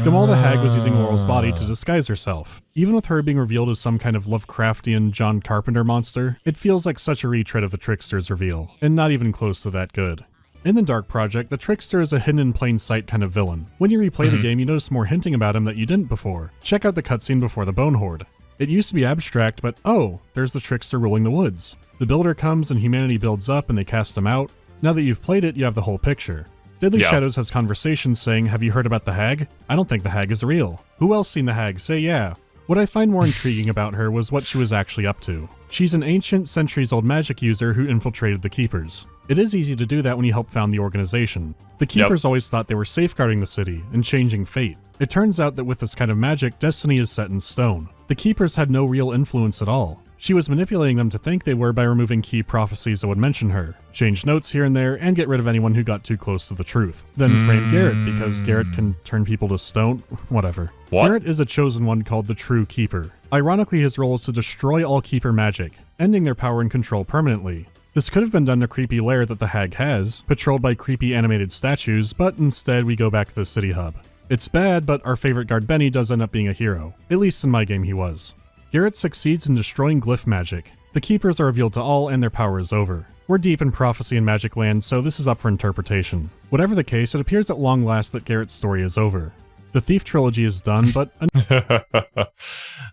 Gamal the Hag was using Laurel's body to disguise herself. Even with her being revealed as some kind of Lovecraftian John Carpenter monster, it feels like such a retread of the Trickster's reveal, and not even close to that good. In the Dark Project, the Trickster is a hidden in plain sight kind of villain. When you replay the game, you notice more hinting about him that you didn't before. Check out the cutscene before the Bone Horde. It used to be abstract, but oh, there's the Trickster ruling the woods. The Builder comes and humanity builds up and they cast him out. Now that you've played it, you have the whole picture. Deadly Shadows has conversations saying, have you heard about the Hag? I don't think the Hag is real. Who else seen the Hag? Say yeah. What I find more intriguing about her was what she was actually up to. She's an ancient, centuries-old magic user who infiltrated the Keepers. It is easy to do that when you help found the organization. The Keepers always thought they were safeguarding the city and changing fate. It turns out that with this kind of magic, destiny is set in stone. The Keepers had no real influence at all. She was manipulating them to think they were by removing key prophecies that would mention her, change notes here and there, and get rid of anyone who got too close to the truth. Then frame Garrett, because Garrett can turn people to stone. Whatever. What? Garrett is a chosen one called the True Keeper. Ironically, his role is to destroy all Keeper magic, ending their power and control permanently. This could have been done in a creepy lair that the hag has, patrolled by creepy animated statues, but instead we go back to the city hub. It's bad, but our favorite guard Benny does end up being a hero. At least in my game he was. Garrett succeeds in destroying glyph magic. The Keepers are revealed to all and their power is over. We're deep in prophecy and magic land, so this is up for interpretation. Whatever the case, it appears at long last that Garrett's story is over. The Thief trilogy is done, but...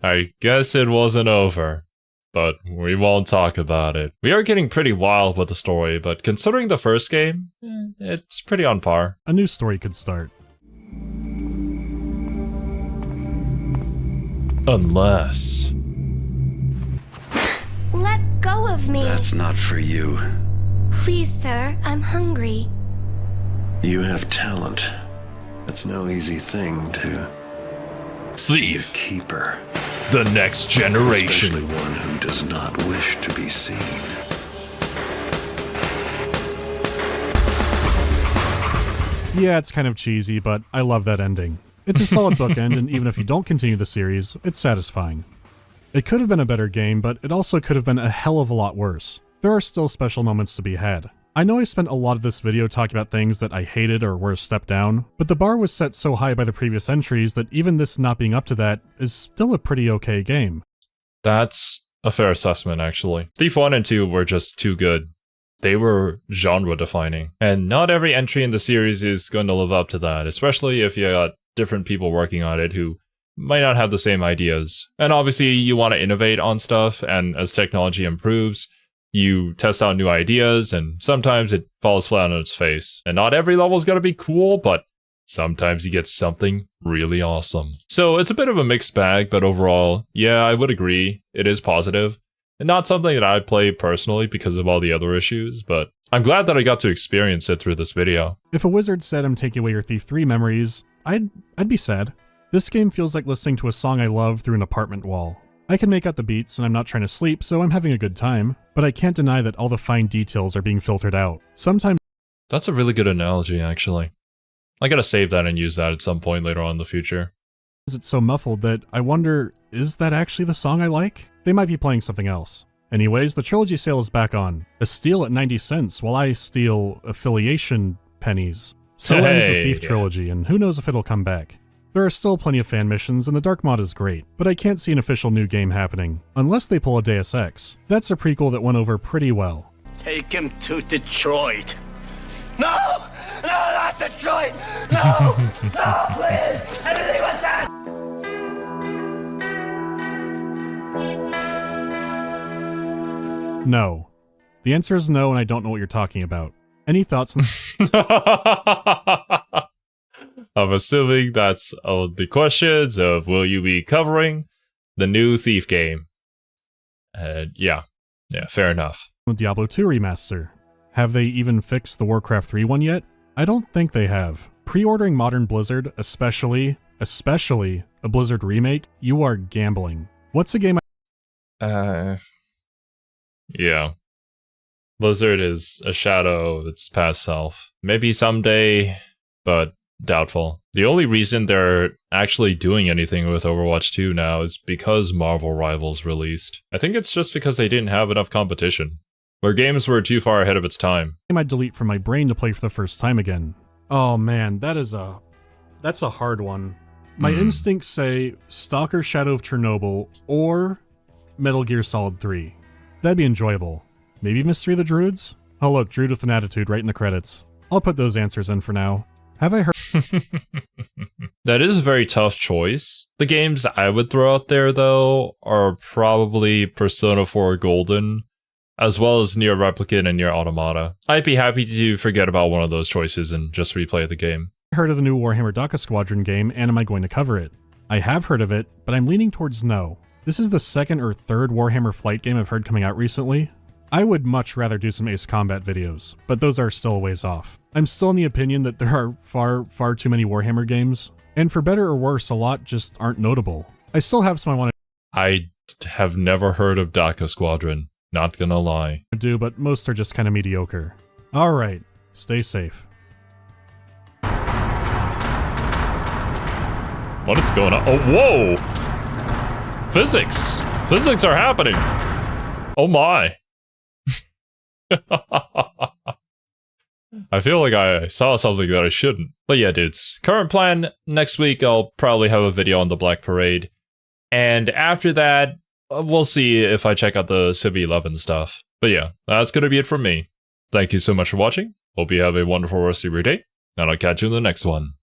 I guess it wasn't over. But we won't talk about it. We are getting pretty wild with the story, but considering the first game, it's pretty on par. A new story could start. Unless... Let go of me. That's not for you. Please, sir, I'm hungry. You have talent. It's no easy thing to see a keeper. The next generation. Especially one who does not wish to be seen. Yeah, it's kind of cheesy, but I love that ending. It's a solid bookend, and even if you don't continue the series, it's satisfying. It could have been a better game, but it also could have been a hell of a lot worse. There are still special moments to be had. I know I spent a lot of this video talking about things that I hated or were a step down, but the bar was set so high by the previous entries that even this not being up to that is still a pretty okay game. That's a fair assessment, actually. Thief 1 and 2 were just too good. They were genre-defining, and not every entry in the series is going to live up to that, especially if you got different people working on it who might not have the same ideas. And obviously you want to innovate on stuff, and as technology improves, you test out new ideas, and sometimes it falls flat on its face. And not every level is going to be cool, but sometimes you get something really awesome. So it's a bit of a mixed bag, but overall, yeah, I would agree. It is positive. And not something that I'd play personally because of all the other issues, but I'm glad that I got to experience it through this video. If a wizard said I'm taking away your Thief 3 memories, I'd be sad. This game feels like listening to a song I love through an apartment wall. I can make out the beats and I'm not trying to sleep, so I'm having a good time, but I can't deny that all the fine details are being filtered out. Sometimes... That's a really good analogy, actually. I gotta save that and use that at some point later on in the future. It's so muffled that I wonder, is that actually the song I like? They might be playing something else. Anyways, the trilogy sale is back on. A steal at 90 cents while I steal affiliation pennies. So ends the Thief trilogy, and who knows if it'll come back. There are still plenty of fan missions, and the Dark Mod is great, but I can't see an official new game happening. Unless they pull a Deus Ex. That's a prequel that went over pretty well. Take him to Detroit. No! No, not Detroit! No! No, please! Anything but that! No. The answer is no, and I don't know what you're talking about. Any thoughts on... I'm assuming that's the questions of will you be covering the new Thief game? Yeah, fair enough. The Diablo 2 remaster. Have they even fixed the Warcraft 3 one yet? I don't think they have. Pre-ordering modern Blizzard, especially a Blizzard remake, you are gambling. What's a game Yeah. Blizzard is a shadow of its past self. Maybe someday, but doubtful. The only reason they're actually doing anything with Overwatch 2 now is because Marvel Rivals released. I think it's just because they didn't have enough competition. Their games were too far ahead of its time. I delete from my brain to play for the first time again. Oh man, that's a hard one. My instincts say Stalker Shadow of Chernobyl or Metal Gear Solid 3. That'd be enjoyable. Maybe Mystery of the Druids? Oh look, Druid with an attitude right in the credits. I'll put those answers in for now. Have I heard? That is a very tough choice. The games I would throw out there, though, are probably Persona 4 Golden, as well as Nier Replicant and Nier Automata. I'd be happy to forget about one of those choices and just replay the game. Heard of the new Warhammer Dakka Squadron game, and am I going to cover it? I have heard of it, but I'm leaning towards no. This is the second or third Warhammer Flight game I've heard coming out recently. I would much rather do some Ace Combat videos, but those are still a ways off. I'm still in the opinion that there are far too many Warhammer games, and for better or worse, a lot just aren't notable. I still have some I want to... I have never heard of DACA Squadron. Not gonna lie. I do, but most are just kind of mediocre. Alright, stay safe. What is going on? Oh, whoa! Physics! Physics are happening! Oh my. I feel like I saw something that I shouldn't. But yeah, dudes. Current plan, next week I'll probably have a video on the Black Parade. And after that, we'll see if I check out the Civ 11 stuff. But yeah, that's gonna be it from me. Thank you so much for watching. Hope you have a wonderful rest of your day. And I'll catch you in the next one.